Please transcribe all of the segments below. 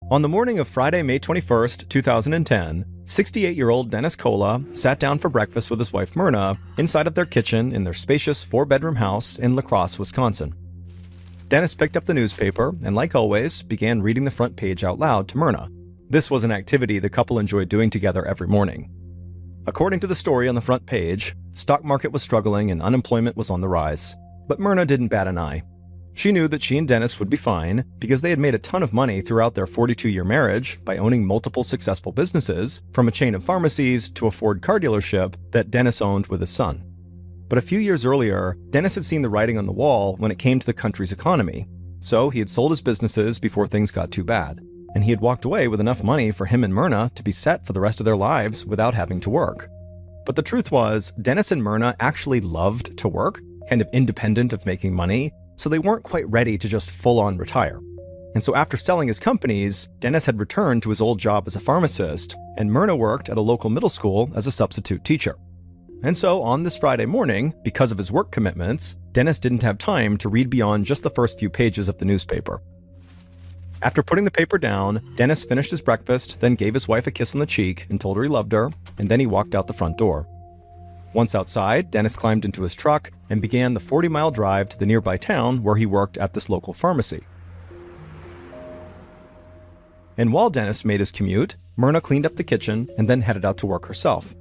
On the morning of Friday, May 21st, 2010, 68-year-old Dennis Kola sat down for breakfast with his wife Myrna inside of their kitchen in their spacious 4-bedroom house in La Crosse, Wisconsin. Dennis picked up the newspaper and, like always, began reading the front page out loud to Myrna. This was an activity the couple enjoyed doing together every morning. According to the story on the front page, the stock market was struggling and unemployment was on the rise. But Myrna didn't bat an eye. She knew that she and Dennis would be fine because they had made a ton of money throughout their 42-year marriage by owning multiple successful businesses, from a chain of pharmacies to a Ford car dealership that Dennis owned with his son. But a few years earlier, Dennis had seen the writing on the wall when it came to the country's economy. So he had sold his businesses before things got too bad, and he had walked away with enough money for him and Myrna to be set for the rest of their lives without having to work. But the truth was, Dennis and Myrna actually loved to work, kind of independent of making money, so they weren't quite ready to just full-on retire. And so after selling his companies, Dennis had returned to his old job as a pharmacist, and Myrna worked at a local middle school as a substitute teacher. And so on this Friday morning, because of his work commitments, Dennis didn't have time to read beyond just the first few pages of the newspaper. After putting the paper down, Dennis finished his breakfast, then gave his wife a kiss on the cheek and told her he loved her, and then he walked out the front door. Once outside, Dennis climbed into his truck and began the 40-mile drive to the nearby town where he worked at this local pharmacy. And while Dennis made his commute, Myrna cleaned up the kitchen and then headed out to work herself.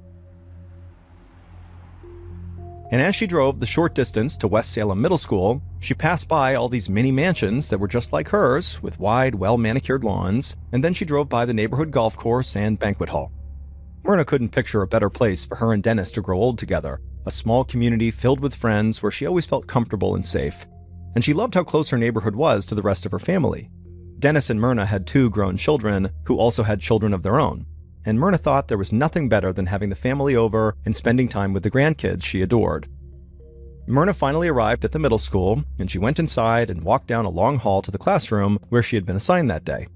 And as she drove the short distance to West Salem Middle School, she passed by all these mini mansions that were just like hers, with wide, well-manicured lawns, and then she drove by the neighborhood golf course and banquet hall. Myrna couldn't picture a better place for her and Dennis to grow old together, a small community filled with friends where she always felt comfortable and safe. And she loved how close her neighborhood was to the rest of her family. Dennis and Myrna had 2 grown children who also had children of their own, and Myrna thought there was nothing better than having the family over and spending time with the grandkids she adored. Myrna finally arrived at the middle school, and she went inside and walked down a long hall to the classroom where she had been assigned that day.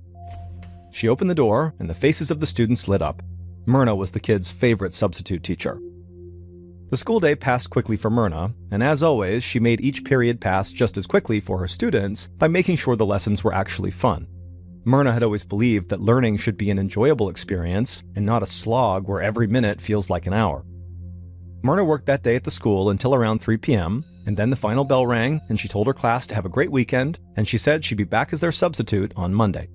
She opened the door, and the faces of the students lit up. Myrna was the kids' favorite substitute teacher. The school day passed quickly for Myrna, and as always, she made each period pass just as quickly for her students by making sure the lessons were actually fun. Myrna had always believed that learning should be an enjoyable experience and not a slog where every minute feels like an hour. Myrna worked that day at the school until around 3 p.m., and then the final bell rang, and she told her class to have a great weekend, and she said she'd be back as their substitute on Monday.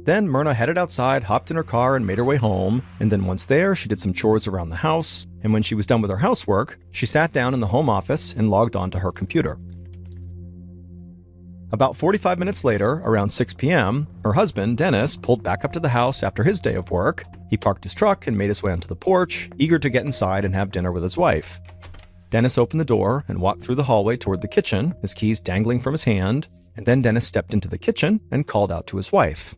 Then Myrna headed outside, hopped in her car, and made her way home, and then once there, she did some chores around the house, and when she was done with her housework, she sat down in the home office and logged onto her computer. About 45 minutes later, around 6 p.m., her husband, Dennis, pulled back up to the house after his day of work. He parked his truck and made his way onto the porch, eager to get inside and have dinner with his wife. Dennis opened the door and walked through the hallway toward the kitchen, his keys dangling from his hand, and then Dennis stepped into the kitchen and called out to his wife.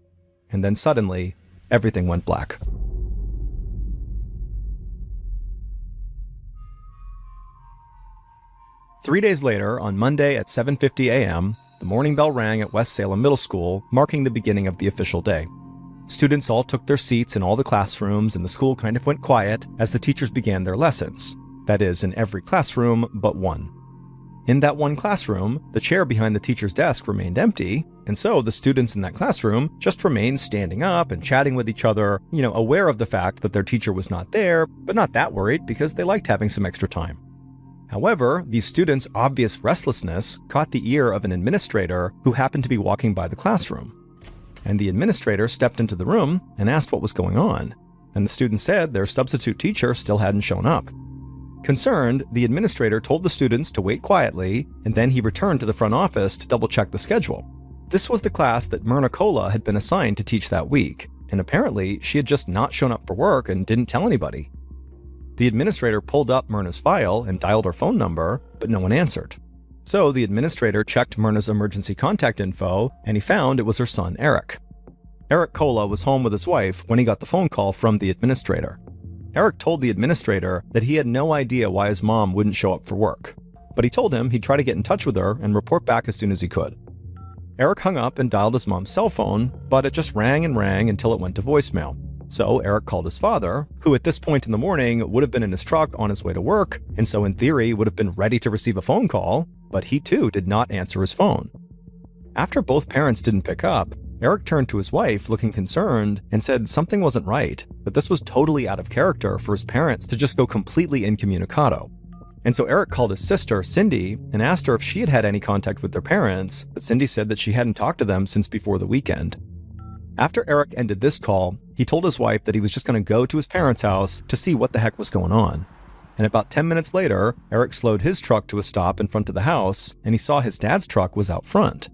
And then suddenly, everything went black. Three days later, on Monday at 7:50 a.m., the morning bell rang at West Salem Middle School, marking the beginning of the official day. Students all took their seats in all the classrooms, and the school kind of went quiet as the teachers began their lessons. That is, in every classroom but one. In that one classroom, the chair behind the teacher's desk remained empty, and so the students in that classroom just remained standing up and chatting with each other, aware of the fact that their teacher was not there, but not that worried because they liked having some extra time. However, these students' obvious restlessness caught the ear of an administrator who happened to be walking by the classroom. And the administrator stepped into the room and asked what was going on, and the students said their substitute teacher still hadn't shown up. Concerned, the administrator told the students to wait quietly, and then he returned to the front office to double-check the schedule. This was the class that Myrna Kola had been assigned to teach that week, and apparently she had just not shown up for work and didn't tell anybody. The administrator pulled up Myrna's file and dialed her phone number, but no one answered. So the administrator checked Myrna's emergency contact info, and he found it was her son, Eric. Eric Kola was home with his wife when he got the phone call from the administrator. Eric told the administrator that he had no idea why his mom wouldn't show up for work, but he told him he'd try to get in touch with her and report back as soon as he could. Eric hung up and dialed his mom's cell phone, but it just rang and rang until it went to voicemail. So Eric called his father, who at this point in the morning would have been in his truck on his way to work, and so in theory would have been ready to receive a phone call, but he too did not answer his phone. After both parents didn't pick up, Eric turned to his wife, looking concerned, and said something wasn't right, that this was totally out of character for his parents to just go completely incommunicado. And so Eric called his sister, Cindy, and asked her if she had had any contact with their parents, but Cindy said that she hadn't talked to them since before the weekend. After Eric ended this call, he told his wife that he was just going to go to his parents' house to see what the heck was going on. And about 10 minutes later, Eric slowed his truck to a stop in front of the house, and he saw his dad's truck was out front.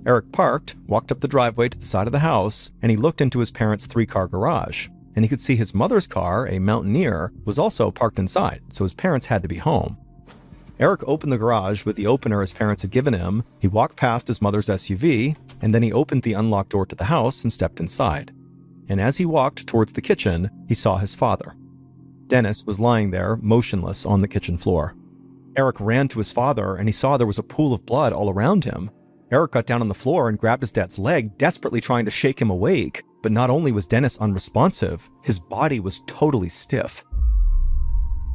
Eric parked, walked up the driveway to the side of the house, and he looked into his parents' 3-car garage. And he could see his mother's car, a Mountaineer, was also parked inside, so his parents had to be home. Eric opened the garage with the opener his parents had given him, he walked past his mother's SUV, and then he opened the unlocked door to the house and stepped inside. And as he walked towards the kitchen, he saw his father. Dennis was lying there, motionless on the kitchen floor. Eric ran to his father, and he saw there was a pool of blood all around him. Eric got down on the floor and grabbed his dad's leg, desperately trying to shake him awake. But not only was Dennis unresponsive, his body was totally stiff.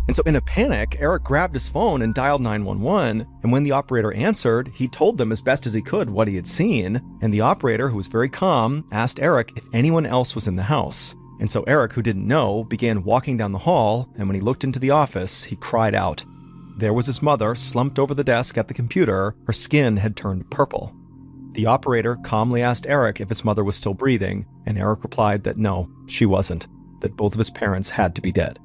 And so in a panic, Eric grabbed his phone and dialed 911, and when the operator answered, he told them as best as he could what he had seen, and the operator, who was very calm, asked Eric if anyone else was in the house. And so Eric, who didn't know, began walking down the hall, and when he looked into the office, he cried out. There was his mother, slumped over the desk at the computer. Her skin had turned purple. The operator calmly asked Eric if his mother was still breathing, and Eric replied that no, she wasn't, that both of his parents had to be dead.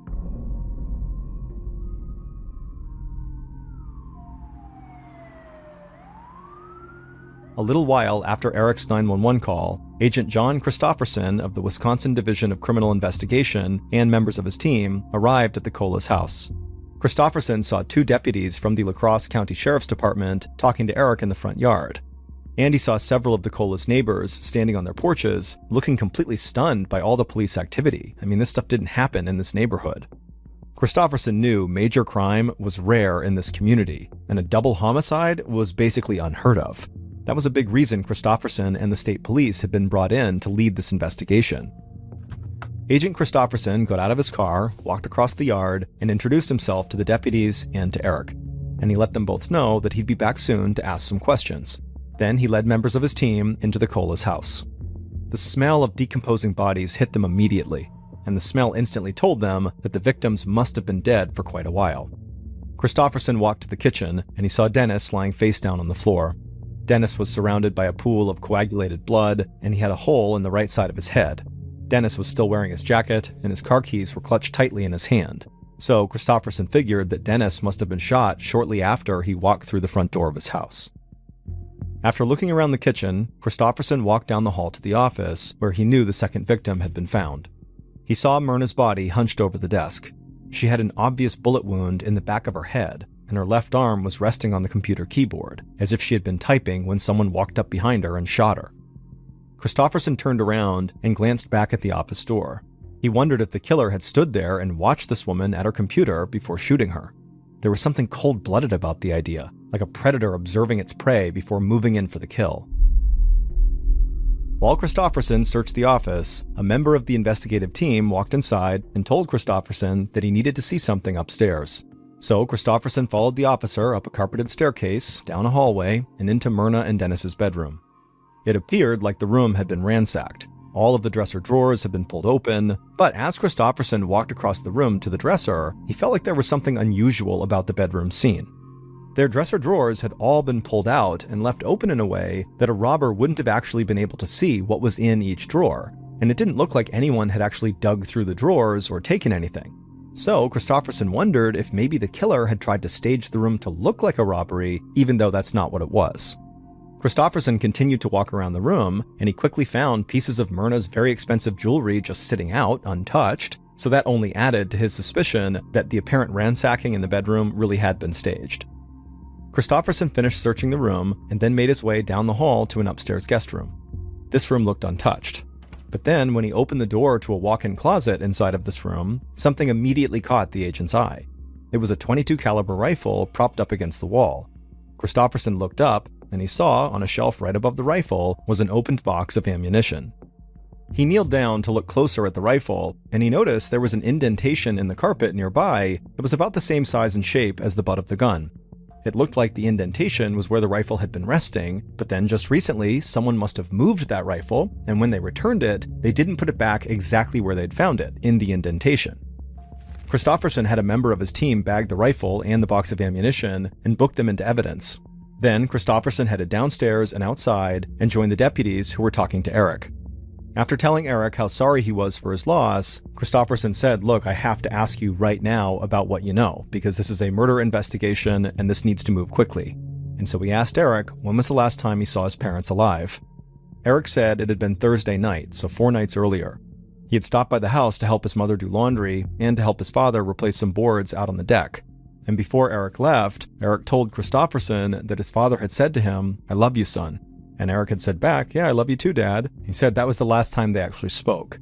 A little while after Eric's 911 call, Agent John Christopherson of the Wisconsin Division of Criminal Investigation and members of his team arrived at the Colas house. Christopherson saw 2 deputies from the La Crosse County Sheriff's Department talking to Eric in the front yard. And he saw several of the Colas neighbors standing on their porches, looking completely stunned by all the police activity. I mean, this stuff didn't happen in this neighborhood. Christopherson knew major crime was rare in this community, and a double homicide was basically unheard of. That was a big reason Christopherson and the state police had been brought in to lead this investigation. Agent Christopherson got out of his car, walked across the yard, and introduced himself to the deputies and to Eric. And he let them both know that he'd be back soon to ask some questions. Then he led members of his team into the Colas house. The smell of decomposing bodies hit them immediately, and the smell instantly told them that the victims must have been dead for quite a while. Christopherson walked to the kitchen, and he saw Dennis lying face down on the floor. Dennis was surrounded by a pool of coagulated blood, and he had a hole in the right side of his head. Dennis was still wearing his jacket, and his car keys were clutched tightly in his hand. So Christopherson figured that Dennis must have been shot shortly after he walked through the front door of his house. After looking around the kitchen, Christopherson walked down the hall to the office, where he knew the second victim had been found. He saw Myrna's body hunched over the desk. She had an obvious bullet wound in the back of her head, and her left arm was resting on the computer keyboard, as if she had been typing when someone walked up behind her and shot her. Christopherson turned around and glanced back at the office door. He wondered if the killer had stood there and watched this woman at her computer before shooting her. There was something cold-blooded about the idea, like a predator observing its prey before moving in for the kill. While Christopherson searched the office, a member of the investigative team walked inside and told Christopherson that he needed to see something upstairs. So Christopherson followed the officer up a carpeted staircase, down a hallway, and into Myrna and Dennis's bedroom. It appeared like the room had been ransacked. All of the dresser drawers had been pulled open, but as Christopherson walked across the room to the dresser, he felt like there was something unusual about the bedroom scene. Their dresser drawers had all been pulled out and left open in a way that a robber wouldn't have actually been able to see what was in each drawer, and it didn't look like anyone had actually dug through the drawers or taken anything. So Christopherson wondered if maybe the killer had tried to stage the room to look like a robbery, even though that's not what it was. Christopherson continued to walk around the room, and he quickly found pieces of Myrna's very expensive jewelry just sitting out, untouched, so that only added to his suspicion that the apparent ransacking in the bedroom really had been staged. Christopherson finished searching the room and then made his way down the hall to an upstairs guest room. This room looked untouched. But then, when he opened the door to a walk-in closet inside of this room, something immediately caught the agent's eye. It was a .22 caliber rifle propped up against the wall. Christopherson looked up, and he saw, on a shelf right above the rifle, was an opened box of ammunition. He kneeled down to look closer at the rifle, and he noticed there was an indentation in the carpet nearby that was about the same size and shape as the butt of the gun. It looked like the indentation was where the rifle had been resting, but then just recently, someone must have moved that rifle, and when they returned it, they didn't put it back exactly where they'd found it, in the indentation. Christofferson had a member of his team bag the rifle and the box of ammunition and booked them into evidence. Then, Christofferson headed downstairs and outside and joined the deputies who were talking to Eric. After telling Eric how sorry he was for his loss, Christofferson said, "Look, I have to ask you right now about what you know, because this is a murder investigation and this needs to move quickly." And so he asked Eric when was the last time he saw his parents alive. Eric said it had been Thursday night, so 4 nights earlier. He had stopped by the house to help his mother do laundry and to help his father replace some boards out on the deck. And before Eric left, Eric told Christofferson that his father had said to him, "I love you, son." And Eric had said back, "Yeah, I love you too, Dad." He said that was the last time they actually spoke.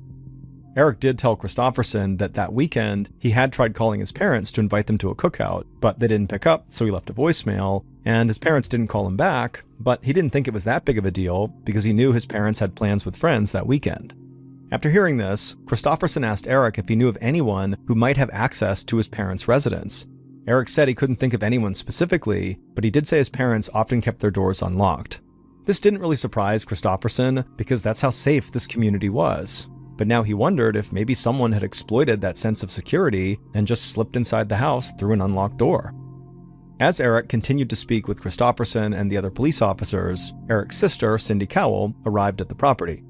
Eric did tell Christofferson that weekend he had tried calling his parents to invite them to a cookout, but they didn't pick up, so he left a voicemail, and his parents didn't call him back, but he didn't think it was that big of a deal because he knew his parents had plans with friends that weekend. After hearing this, Christofferson asked Eric if he knew of anyone who might have access to his parents' residence. Eric said he couldn't think of anyone specifically, but he did say his parents often kept their doors unlocked. This didn't really surprise Christofferson because that's how safe this community was. But now he wondered if maybe someone had exploited that sense of security and just slipped inside the house through an unlocked door. As Eric continued to speak with Christofferson and the other police officers, Eric's sister, Cindy Cowell, arrived at the property.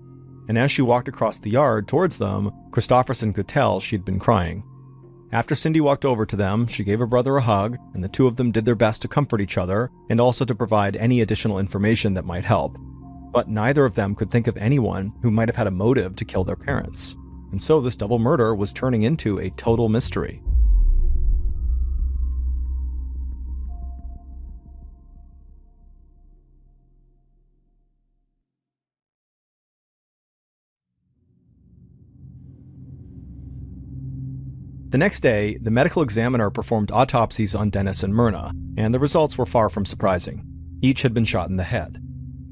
And as she walked across the yard towards them, Christofferson could tell she'd been crying. After Cindy walked over to them, she gave her brother a hug, and the two of them did their best to comfort each other and also to provide any additional information that might help. But neither of them could think of anyone who might have had a motive to kill their parents. And so this double murder was turning into a total mystery. The next day, the medical examiner performed autopsies on Dennis and Myrna, and the results were far from surprising. Each had been shot in the head.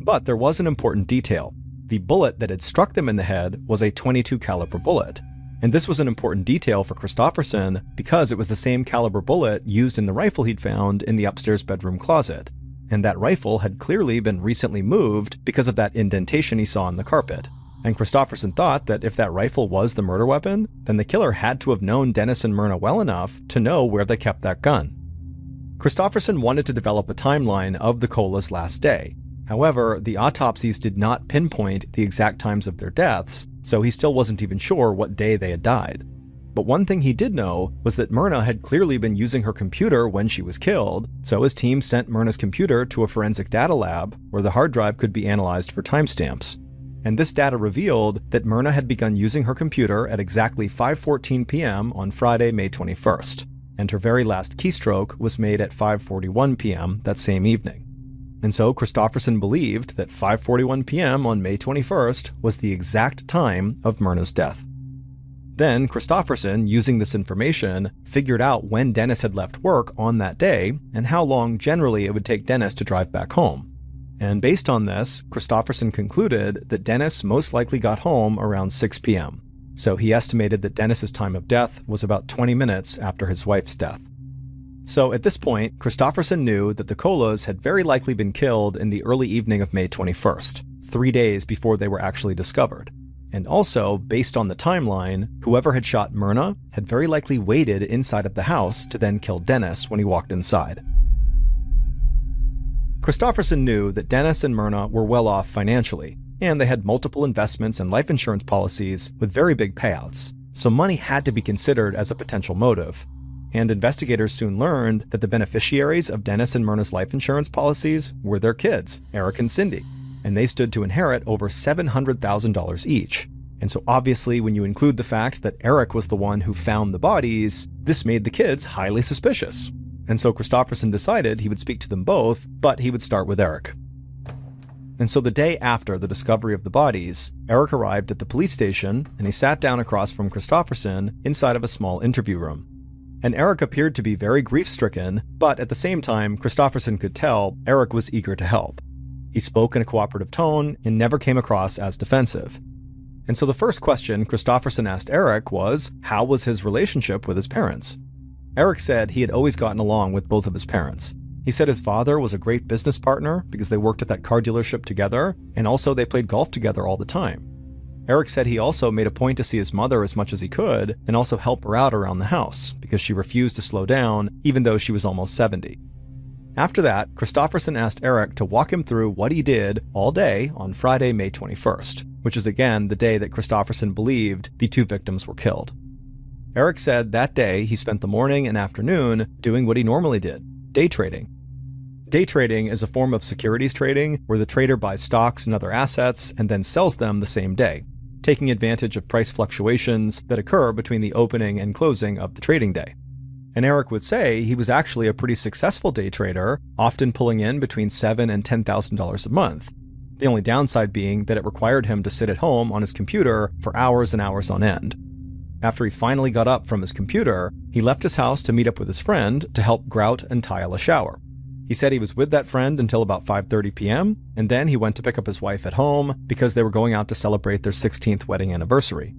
But there was an important detail. The bullet that had struck them in the head was a .22 caliber bullet. And this was an important detail for Christofferson because it was the same caliber bullet used in the rifle he'd found in the upstairs bedroom closet. And that rifle had clearly been recently moved because of that indentation he saw in the carpet. And Christofferson thought that if that rifle was the murder weapon, then the killer had to have known Dennis and Myrna well enough to know where they kept that gun. Christofferson wanted to develop a timeline of the Colas' last day. However, the autopsies did not pinpoint the exact times of their deaths, so he still wasn't even sure what day they had died. But one thing he did know was that Myrna had clearly been using her computer when she was killed, so his team sent Myrna's computer to a forensic data lab where the hard drive could be analyzed for timestamps. And this data revealed that Myrna had begun using her computer at exactly 5:14 p.m. on Friday, May 21st, and her very last keystroke was made at 5:41 p.m. that same evening. And so Christofferson believed that 5:41 p.m. on May 21st was the exact time of Myrna's death. Then Christofferson, using this information, figured out when Dennis had left work on that day and how long generally it would take Dennis to drive back home. And based on this, Christofferson concluded that Dennis most likely got home around 6 p.m. So he estimated that Dennis's time of death was about 20 minutes after his wife's death. So at this point, Christofferson knew that the Colas had very likely been killed in the early evening of May 21st, 3 days before they were actually discovered. And also, based on the timeline, whoever had shot Myrna had very likely waited inside of the house to then kill Dennis when he walked inside. Christofferson knew that Dennis and Myrna were well off financially, and they had multiple investments and life insurance policies with very big payouts, so money had to be considered as a potential motive. And investigators soon learned that the beneficiaries of Dennis and Myrna's life insurance policies were their kids, Eric and Cindy, and they stood to inherit over $700,000 each. And so obviously when you include the fact that Eric was the one who found the bodies, this made the kids highly suspicious. And so Christofferson decided he would speak to them both, but he would start with Eric. And so the day after the discovery of the bodies, Eric arrived at the police station and he sat down across from Christofferson inside of a small interview room. And Eric appeared to be very grief-stricken, but at the same time, Christofferson could tell Eric was eager to help. He spoke in a cooperative tone and never came across as defensive. And so the first question Christofferson asked Eric was, how was his relationship with his parents? Eric said he had always gotten along with both of his parents. He said his father was a great business partner because they worked at that car dealership together, and also they played golf together all the time. Eric said he also made a point to see his mother as much as he could and also help her out around the house because she refused to slow down even though she was almost 70. After that, Kristofferson asked Eric to walk him through what he did all day on Friday, May 21st, which is again the day that Kristofferson believed the two victims were killed. Eric said that day he spent the morning and afternoon doing what he normally did, day trading. Day trading is a form of securities trading where the trader buys stocks and other assets and then sells them the same day, taking advantage of price fluctuations that occur between the opening and closing of the trading day. And Eric would say he was actually a pretty successful day trader, often pulling in between $7,000 and $10,000 a month. The only downside being that it required him to sit at home on his computer for hours and hours on end. After he finally got up from his computer, he left his house to meet up with his friend to help grout and tile a shower. He said he was with that friend until about 5:30 p.m., and then he went to pick up his wife at home because they were going out to celebrate their 16th wedding anniversary.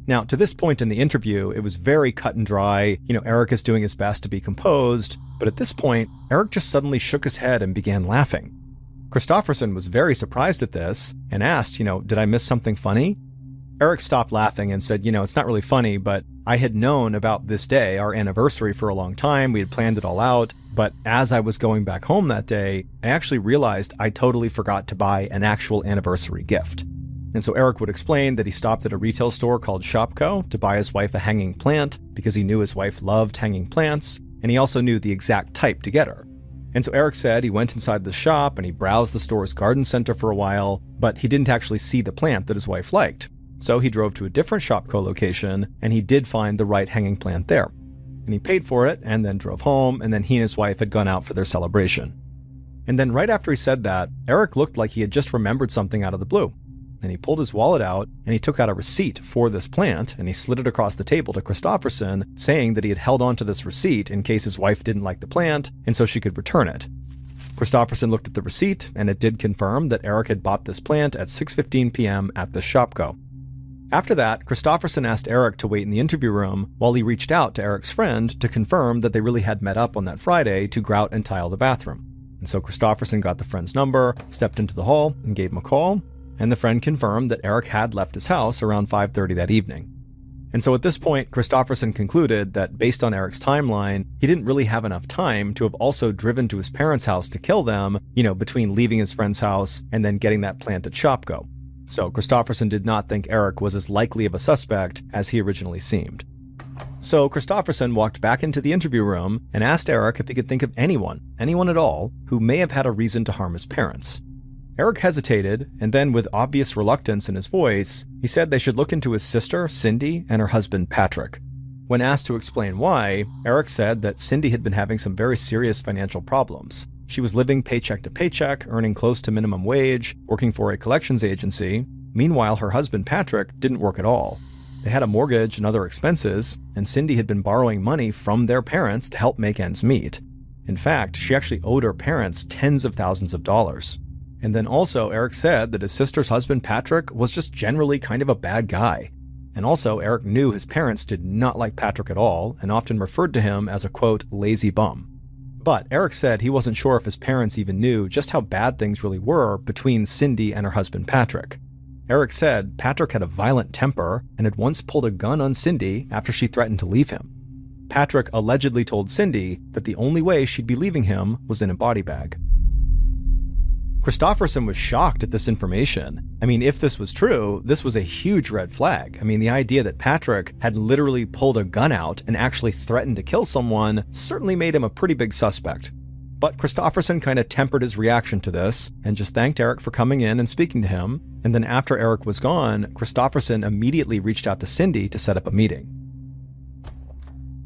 Now, to this point in the interview, it was very cut and dry. Eric is doing his best to be composed, but at this point, Eric just suddenly shook his head and began laughing. Kristofferson was very surprised at this and asked, did I miss something funny? Eric stopped laughing and said, it's not really funny, but I had known about this day, our anniversary, for a long time. We had planned it all out. But as I was going back home that day, I actually realized I totally forgot to buy an actual anniversary gift. And so Eric would explain that he stopped at a retail store called Shopko to buy his wife a hanging plant because he knew his wife loved hanging plants, and he also knew the exact type to get her. And so Eric said he went inside the shop and he browsed the store's garden center for a while, but he didn't actually see the plant that his wife liked. So he drove to a different Shopko location and he did find the right hanging plant there. And he paid for it and then drove home, and then he and his wife had gone out for their celebration. And then right after he said that, Eric looked like he had just remembered something out of the blue. And he pulled his wallet out and he took out a receipt for this plant and he slid it across the table to Kristofferson, saying that he had held on to this receipt in case his wife didn't like the plant and so she could return it. Kristofferson looked at the receipt and it did confirm that Eric had bought this plant at 6:15 p.m. at the Shopko. After that, Kristofferson asked Eric to wait in the interview room while he reached out to Eric's friend to confirm that they really had met up on that Friday to grout and tile the bathroom. And so Kristofferson got the friend's number, stepped into the hall, and gave him a call, and the friend confirmed that Eric had left his house around 5:30 that evening. And so at this point, Kristofferson concluded that based on Eric's timeline, he didn't really have enough time to have also driven to his parents' house to kill them, between leaving his friend's house and then getting that plant at Shopko. So Kristofferson did not think Eric was as likely of a suspect as he originally seemed. So Kristofferson walked back into the interview room and asked Eric if he could think of anyone at all, who may have had a reason to harm his parents. Eric hesitated, and then with obvious reluctance in his voice, he said they should look into his sister, Cindy, and her husband, Patrick. When asked to explain why, Eric said that Cindy had been having some very serious financial problems. She was living paycheck to paycheck, earning close to minimum wage, working for a collections agency. Meanwhile, her husband, Patrick, didn't work at all. They had a mortgage and other expenses, and Cindy had been borrowing money from their parents to help make ends meet. In fact, she actually owed her parents tens of thousands of dollars. And then also, Eric said that his sister's husband, Patrick, was just generally kind of a bad guy. And also, Eric knew his parents did not like Patrick at all and often referred to him as a, quote, lazy bum. But Eric said he wasn't sure if his parents even knew just how bad things really were between Cindy and her husband, Patrick. Eric said Patrick had a violent temper and had once pulled a gun on Cindy after she threatened to leave him. Patrick allegedly told Cindy that the only way she'd be leaving him was in a body bag. Kristofferson was shocked at this information. If this was true, this was a huge red flag. The idea that Patrick had literally pulled a gun out and actually threatened to kill someone certainly made him a pretty big suspect. But Kristofferson kind of tempered his reaction to this and just thanked Eric for coming in and speaking to him. And then after Eric was gone, Kristofferson immediately reached out to Cindy to set up a meeting.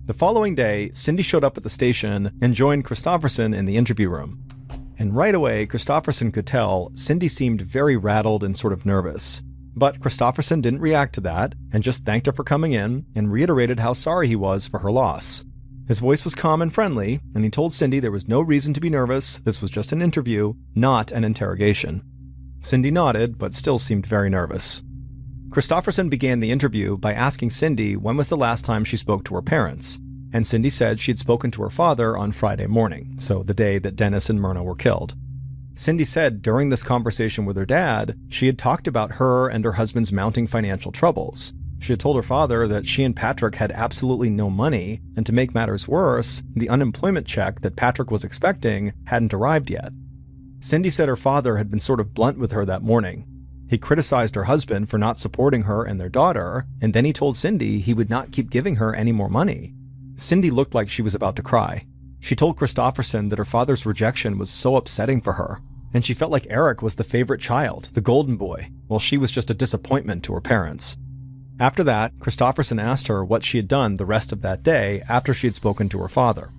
The following day, Cindy showed up at the station and joined Kristofferson in the interview room. And right away, Kristofferson could tell Cindy seemed very rattled and sort of nervous. But Kristofferson didn't react to that and just thanked her for coming in and reiterated how sorry he was for her loss. His voice was calm and friendly, and he told Cindy there was no reason to be nervous. This was just an interview, not an interrogation. Cindy nodded, but still seemed very nervous. Kristofferson began the interview by asking Cindy when was the last time she spoke to her parents. and Cindy said she'd spoken to her father on Friday morning, so the day that Dennis and Myrna were killed. Cindy said during this conversation with her dad, she had talked about her and her husband's mounting financial troubles. She had told her father that she and Patrick had absolutely no money, and to make matters worse, the unemployment check that Patrick was expecting hadn't arrived yet. Cindy said her father had been sort of blunt with her that morning. He criticized her husband for not supporting her and their daughter, and then he told Cindy he would not keep giving her any more money. Cindy looked like she was about to cry. She told Christofferson that her father's rejection was so upsetting for her, and she felt like Eric was the favorite child, the golden boy, while she was just a disappointment to her parents. After that, Christofferson asked her what she had done the rest of that day after she had spoken to her father.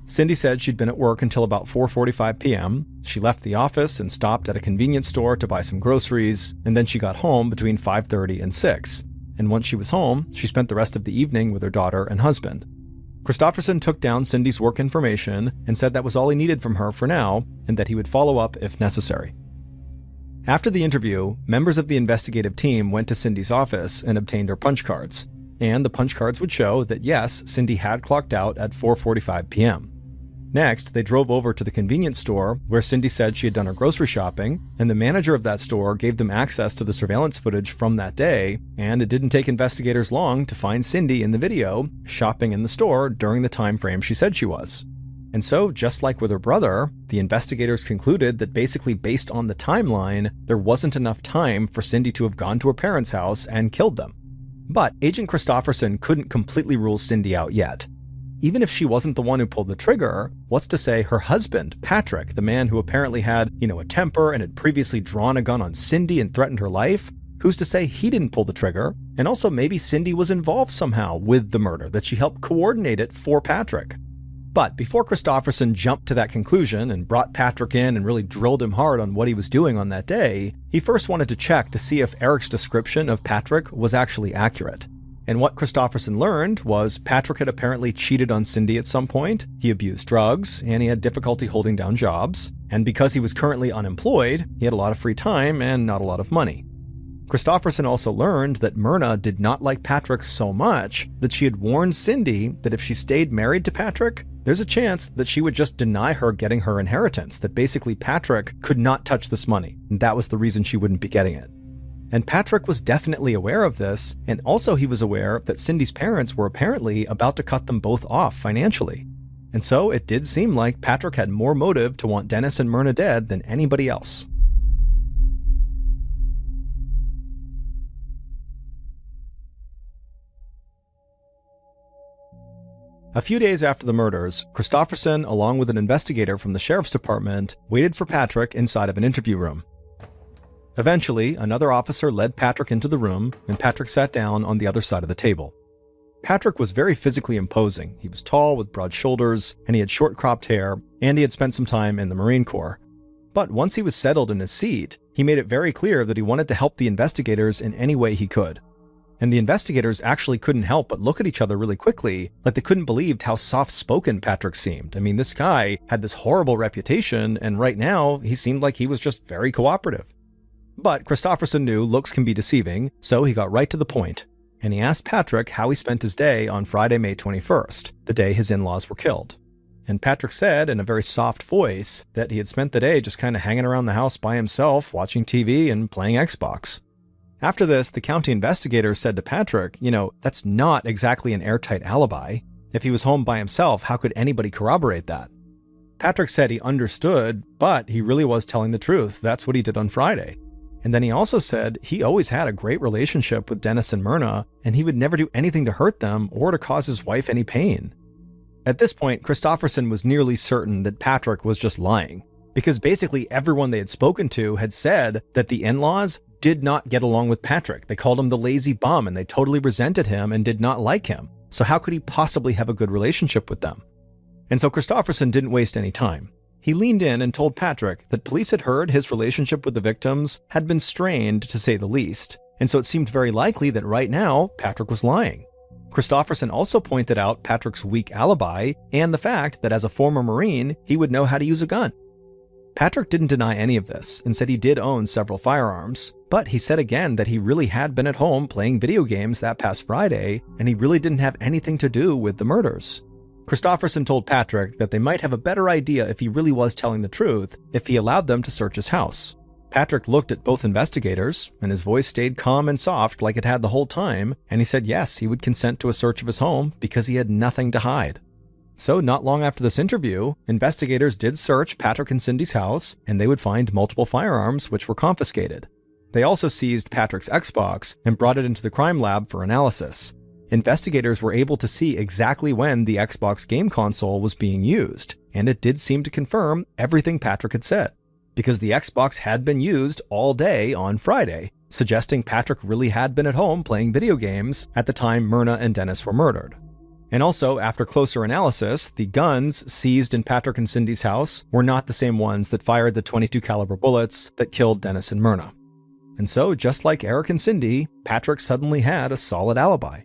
Cindy said she'd been at work until about 4:45 p.m. She left the office and stopped at a convenience store to buy some groceries, and then she got home between 5:30 and 6. And once she was home, she spent the rest of the evening with her daughter and husband. Christofferson took down Cindy's work information and said that was all he needed from her for now, and that he would follow up if necessary. After the interview, members of the investigative team went to Cindy's office and obtained her punch cards. And the punch cards would show that yes, Cindy had clocked out at 4:45 p.m. Next, they drove over to the convenience store where Cindy said she had done her grocery shopping, and the manager of that store gave them access to the surveillance footage from that day, and it didn't take investigators long to find Cindy in the video shopping in the store during the time frame she said she was. And so, just like with her brother, the investigators concluded that basically based on the timeline, there wasn't enough time for Cindy to have gone to her parents' house and killed them. But Agent Christofferson couldn't completely rule Cindy out yet. Even if she wasn't the one who pulled the trigger, what's to say her husband, Patrick, the man who apparently had, a temper and had previously drawn a gun on Cindy and threatened her life, who's to say he didn't pull the trigger? And also maybe Cindy was involved somehow with the murder, that she helped coordinate it for Patrick. But before Christofferson jumped to that conclusion and brought Patrick in and really drilled him hard on what he was doing on that day, he first wanted to check to see if Eric's description of Patrick was actually accurate. And what Christofferson learned was Patrick had apparently cheated on Cindy at some point, he abused drugs, and he had difficulty holding down jobs. And because he was currently unemployed, he had a lot of free time and not a lot of money. Christofferson also learned that Myrna did not like Patrick so much that she had warned Cindy that if she stayed married to Patrick, there's a chance that she would just deny her getting her inheritance, that basically Patrick could not touch this money, and that was the reason she wouldn't be getting it. And Patrick was definitely aware of this, and also he was aware that Cindy's parents were apparently about to cut them both off financially. And so it did seem like Patrick had more motive to want Dennis and Myrna dead than anybody else. A few days after the murders, Christofferson, along with an investigator from the sheriff's department, waited for Patrick inside of an interview room. Eventually, another officer led Patrick into the room, and Patrick sat down on the other side of the table. Patrick was very physically imposing. He was tall with broad shoulders, and he had short cropped hair, and he had spent some time in the Marine Corps. But once he was settled in his seat, he made it very clear that he wanted to help the investigators in any way he could. And the investigators actually couldn't help but look at each other really quickly, like they couldn't believe how soft-spoken Patrick seemed. I mean, this guy had this horrible reputation, and right now, he seemed like he was just very cooperative. But Christofferson knew looks can be deceiving, so he got right to the point, and he asked Patrick how he spent his day on Friday, May 21st, the day his in-laws were killed. And Patrick said in a very soft voice that he had spent the day just kind of hanging around the house by himself, watching TV and playing Xbox. After this, the county investigator said to Patrick, that's not exactly an airtight alibi. If he was home by himself, how could anybody corroborate that? Patrick said he understood, but he really was telling the truth. That's what he did on Friday. And then he also said he always had a great relationship with Dennis and Myrna, and he would never do anything to hurt them or to cause his wife any pain. At this point, Christofferson was nearly certain that Patrick was just lying, because basically everyone they had spoken to had said that the in-laws did not get along with Patrick. They called him the lazy bum, and they totally resented him and did not like him. So how could he possibly have a good relationship with them? And so Christofferson didn't waste any time. He leaned in and told Patrick that police had heard his relationship with the victims had been strained, to say the least, and so it seemed very likely that right now, Patrick was lying. Christofferson also pointed out Patrick's weak alibi and the fact that as a former Marine, he would know how to use a gun. Patrick didn't deny any of this and said he did own several firearms, but he said again that he really had been at home playing video games that past Friday, and he really didn't have anything to do with the murders. Christofferson told Patrick that they might have a better idea if he really was telling the truth if he allowed them to search his house. Patrick looked at both investigators, and his voice stayed calm and soft like it had the whole time, and he said yes, he would consent to a search of his home because he had nothing to hide. So not long after this interview, investigators did search Patrick and Cindy's house, and they would find multiple firearms which were confiscated. They also seized Patrick's Xbox and brought it into the crime lab for analysis. Investigators were able to see exactly when the Xbox game console was being used, and it did seem to confirm everything Patrick had said, because the Xbox had been used all day on Friday, suggesting Patrick really had been at home playing video games at the time Myrna and Dennis were murdered. And also, after closer analysis, the guns seized in Patrick and Cindy's house were not the same ones that fired the .22 caliber bullets that killed Dennis and Myrna. And so, just like Eric and Cindy, Patrick suddenly had a solid alibi.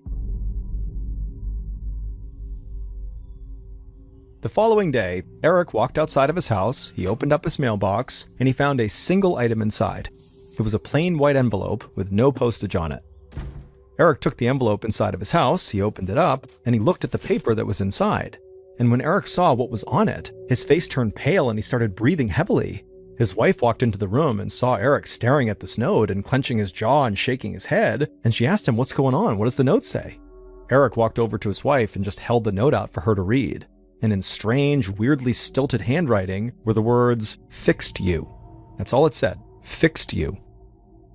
The following day, Eric walked outside of his house, he opened up his mailbox, and he found a single item inside. It was a plain white envelope with no postage on it. Eric took the envelope inside of his house, he opened it up, and he looked at the paper that was inside. And when Eric saw what was on it, his face turned pale and he started breathing heavily. His wife walked into the room and saw Eric staring at this note and clenching his jaw and shaking his head, and she asked him, "What's going on? What does the note say?" Eric walked over to his wife and just held the note out for her to read. And in strange, weirdly stilted handwriting were the words, "Fixed you." That's all it said, "Fixed you."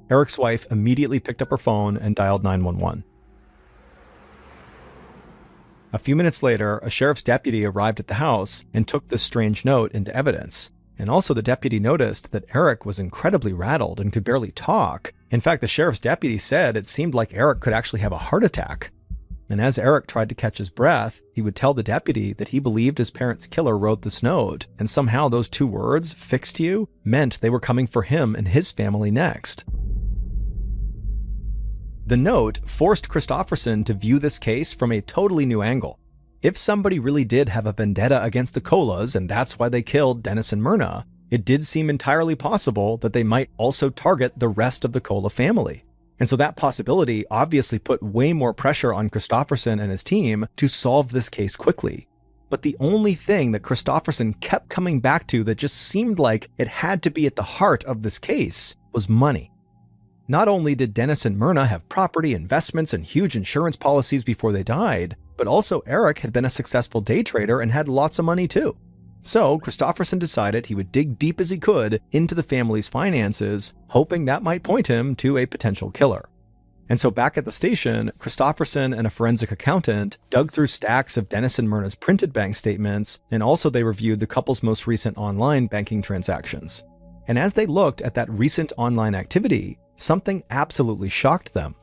Eric's wife immediately picked up her phone and dialed 911. A few minutes later, a sheriff's deputy arrived at the house and took this strange note into evidence. And also the deputy noticed that Eric was incredibly rattled and could barely talk. In fact, the sheriff's deputy said it seemed like Eric could actually have a heart attack. And as Eric tried to catch his breath, he would tell the deputy that he believed his parents' killer wrote this note, and somehow those two words, "fixed you," meant they were coming for him and his family next. The note forced Christofferson to view this case from a totally new angle. If somebody really did have a vendetta against the Colas, and that's why they killed Dennis and Myrna, it did seem entirely possible that they might also target the rest of the Cola family. And so that possibility obviously put way more pressure on Christofferson and his team to solve this case quickly. But the only thing that Christofferson kept coming back to that just seemed like it had to be at the heart of this case was money. Not only did Dennis and Myrna have property, investments, and huge insurance policies before they died, but also Eric had been a successful day trader and had lots of money too. So Christofferson decided he would dig deep as he could into the family's finances, hoping that might point him to a potential killer. And so back at the station, Christofferson and a forensic accountant dug through stacks of Dennis and Myrna's printed bank statements, and also they reviewed the couple's most recent online banking transactions. And as they looked at that recent online activity, something absolutely shocked them.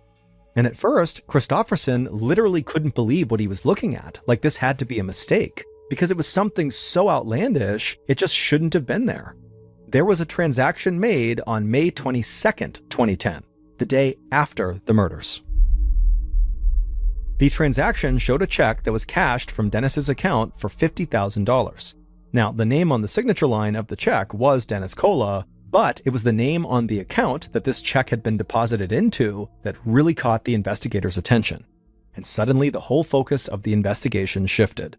And at first, Christofferson literally couldn't believe what he was looking at, like this had to be a mistake, because it was something so outlandish, it just shouldn't have been there. There was a transaction made on May 22nd, 2010, the day after the murders. The transaction showed a check that was cashed from Dennis's account for $50,000. Now, the name on the signature line of the check was Dennis Cola, but it was the name on the account that this check had been deposited into that really caught the investigators' attention. And suddenly, the whole focus of the investigation shifted.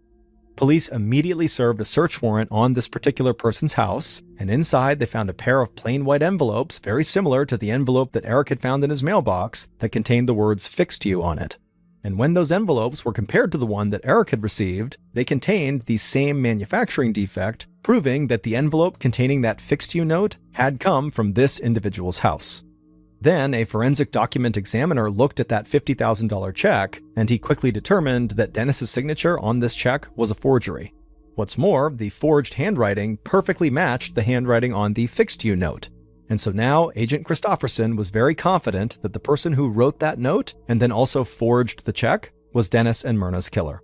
Police immediately served a search warrant on this particular person's house, and inside they found a pair of plain white envelopes very similar to the envelope that Eric had found in his mailbox that contained the words "fixed you" on it. And when those envelopes were compared to the one that Eric had received, they contained the same manufacturing defect, proving that the envelope containing that "fixed you" note had come from this individual's house. Then a forensic document examiner looked at that $50,000 check, and he quickly determined that Dennis's signature on this check was a forgery. What's more, the forged handwriting perfectly matched the handwriting on the "fixed you" note. And so now Agent Christofferson was very confident that the person who wrote that note and then also forged the check was Dennis and Myrna's killer.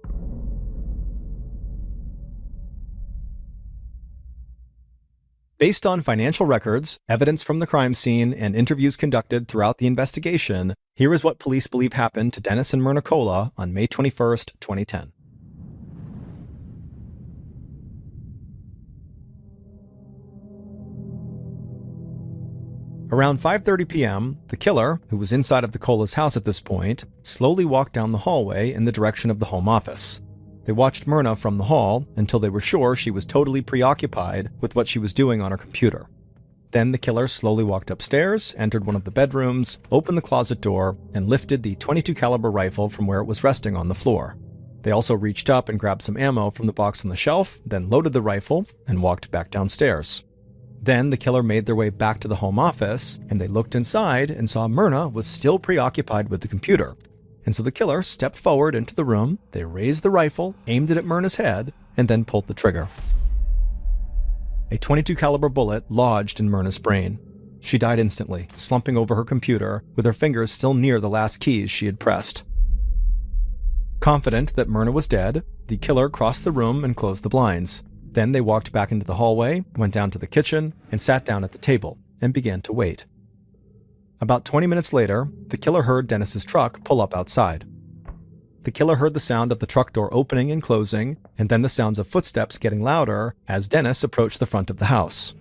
Based on financial records, evidence from the crime scene, and interviews conducted throughout the investigation, here is what police believe happened to Dennis and Myrna Cola on May 21st, 2010. Around 5:30 p.m., the killer, who was inside of the Cola's house at this point, slowly walked down the hallway in the direction of the home office. They watched Myrna from the hall until they were sure she was totally preoccupied with what she was doing on her computer. Then the killer slowly walked upstairs, entered one of the bedrooms, opened the closet door, and lifted the .22 caliber rifle from where it was resting on the floor. They also reached up and grabbed some ammo from the box on the shelf, then loaded the rifle and walked back downstairs. Then the killer made their way back to the home office, and they looked inside and saw Myrna was still preoccupied with the computer. And so the killer stepped forward into the room, they raised the rifle, aimed it at Myrna's head, and then pulled the trigger. A .22 caliber bullet lodged in Myrna's brain. She died instantly, slumping over her computer, with her fingers still near the last keys she had pressed. Confident that Myrna was dead, the killer crossed the room and closed the blinds. Then they walked back into the hallway, went down to the kitchen, and sat down at the table, and began to wait. About 20 minutes later, the killer heard Dennis's truck pull up outside. The killer heard the sound of the truck door opening and closing, and then the sounds of footsteps getting louder as Dennis approached the front of the house.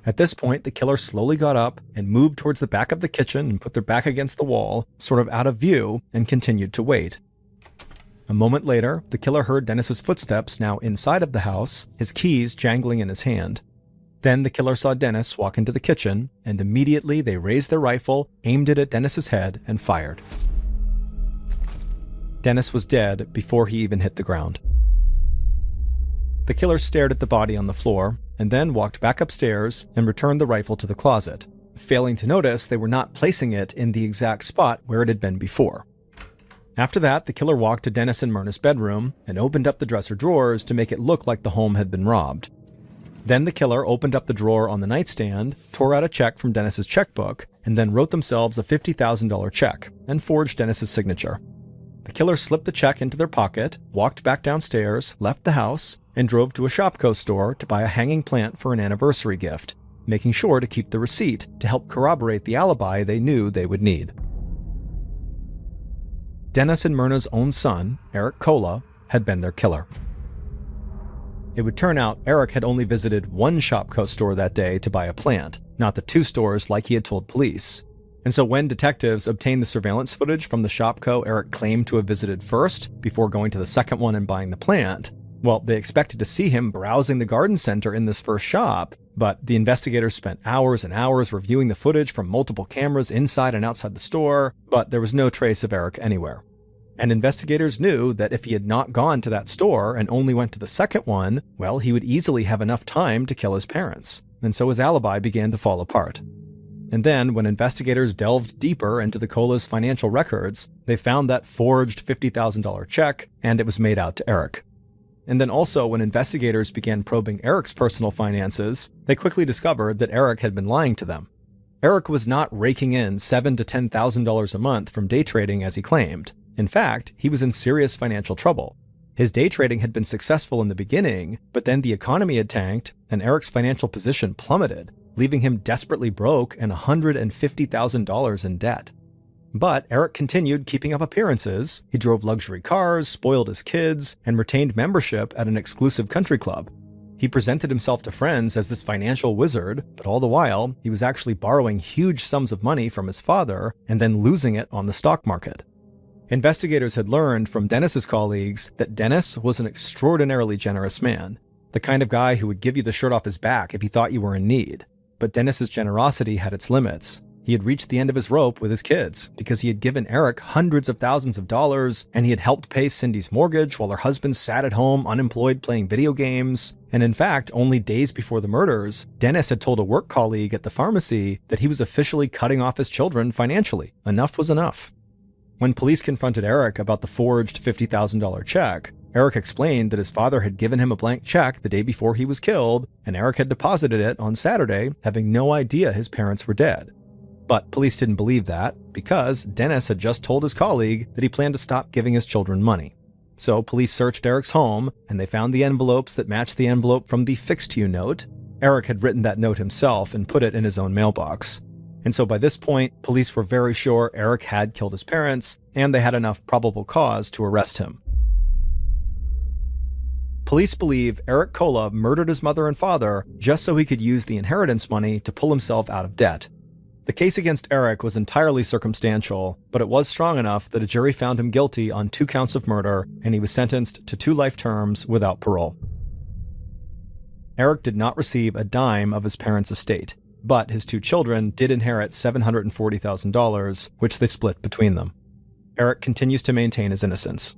At this point, the killer slowly got up and moved towards the back of the kitchen and put their back against the wall, sort of out of view, and continued to wait. A moment later, the killer heard Dennis's footsteps now inside of the house, his keys jangling in his hand. Then the killer saw Dennis walk into the kitchen, and immediately they raised their rifle, aimed it at Dennis's head, and fired. Dennis was dead before he even hit the ground. The killer stared at the body on the floor, and then walked back upstairs and returned the rifle to the closet, failing to notice they were not placing it in the exact spot where it had been before. After that, the killer walked to Dennis and Myrna's bedroom and opened up the dresser drawers to make it look like the home had been robbed. Then the killer opened up the drawer on the nightstand, tore out a check from Dennis's checkbook, and then wrote themselves a $50,000 check and forged Dennis's signature. The killer slipped the check into their pocket, walked back downstairs, left the house, and drove to a Shopko store to buy a hanging plant for an anniversary gift, making sure to keep the receipt to help corroborate the alibi they knew they would need. Dennis and Myrna's own son, Eric Kola, had been their killer. It would turn out Eric had only visited one Shopko store that day to buy a plant, not the two stores like he had told police. And so when detectives obtained the surveillance footage from the Shopko Eric claimed to have visited first, before going to the second one and buying the plant, well, they expected to see him browsing the garden center in this first shop, but the investigators spent hours and hours reviewing the footage from multiple cameras inside and outside the store, but there was no trace of Eric anywhere. And investigators knew that if he had not gone to that store and only went to the second one, well, he would easily have enough time to kill his parents. And so his alibi began to fall apart. And then, when investigators delved deeper into the Kola's financial records, they found that forged $50,000 check, and it was made out to Eric. And then also, when investigators began probing Eric's personal finances, they quickly discovered that Eric had been lying to them. Eric was not raking in $7,000 to $10,000 a month from day trading as he claimed. In fact, he was in serious financial trouble. His day trading had been successful in the beginning, but then the economy had tanked, and Eric's financial position plummeted, leaving him desperately broke and $150,000 in debt. But Eric continued keeping up appearances. He drove luxury cars, spoiled his kids, and retained membership at an exclusive country club. He presented himself to friends as this financial wizard, but all the while, he was actually borrowing huge sums of money from his father and then losing it on the stock market. Investigators had learned from Dennis's colleagues that Dennis was an extraordinarily generous man, the kind of guy who would give you the shirt off his back if he thought you were in need. But Dennis's generosity had its limits. He had reached the end of his rope with his kids because he had given Eric hundreds of thousands of dollars, and he had helped pay Cindy's mortgage while her husband sat at home unemployed playing video games. And in fact, only days before the murders, Dennis had told a work colleague at the pharmacy that he was officially cutting off his children financially. Enough was enough. When police confronted Eric about the forged $50,000 check, Eric explained that his father had given him a blank check the day before he was killed, and Eric had deposited it on Saturday, having no idea his parents were dead. But police didn't believe that, because Dennis had just told his colleague that he planned to stop giving his children money. So police searched Eric's home, and they found the envelopes that matched the envelope from the fixed-you note. Eric had written that note himself and put it in his own mailbox. And so by this point, police were very sure Eric had killed his parents, and they had enough probable cause to arrest him. Police believe Eric Kola murdered his mother and father just so he could use the inheritance money to pull himself out of debt. The case against Eric was entirely circumstantial, but it was strong enough that a jury found him guilty on 2 counts of murder, and he was sentenced to 2 life terms without parole. Eric did not receive a dime of his parents' estate, but his 2 children did inherit $740,000, which they split between them. Eric continues to maintain his innocence.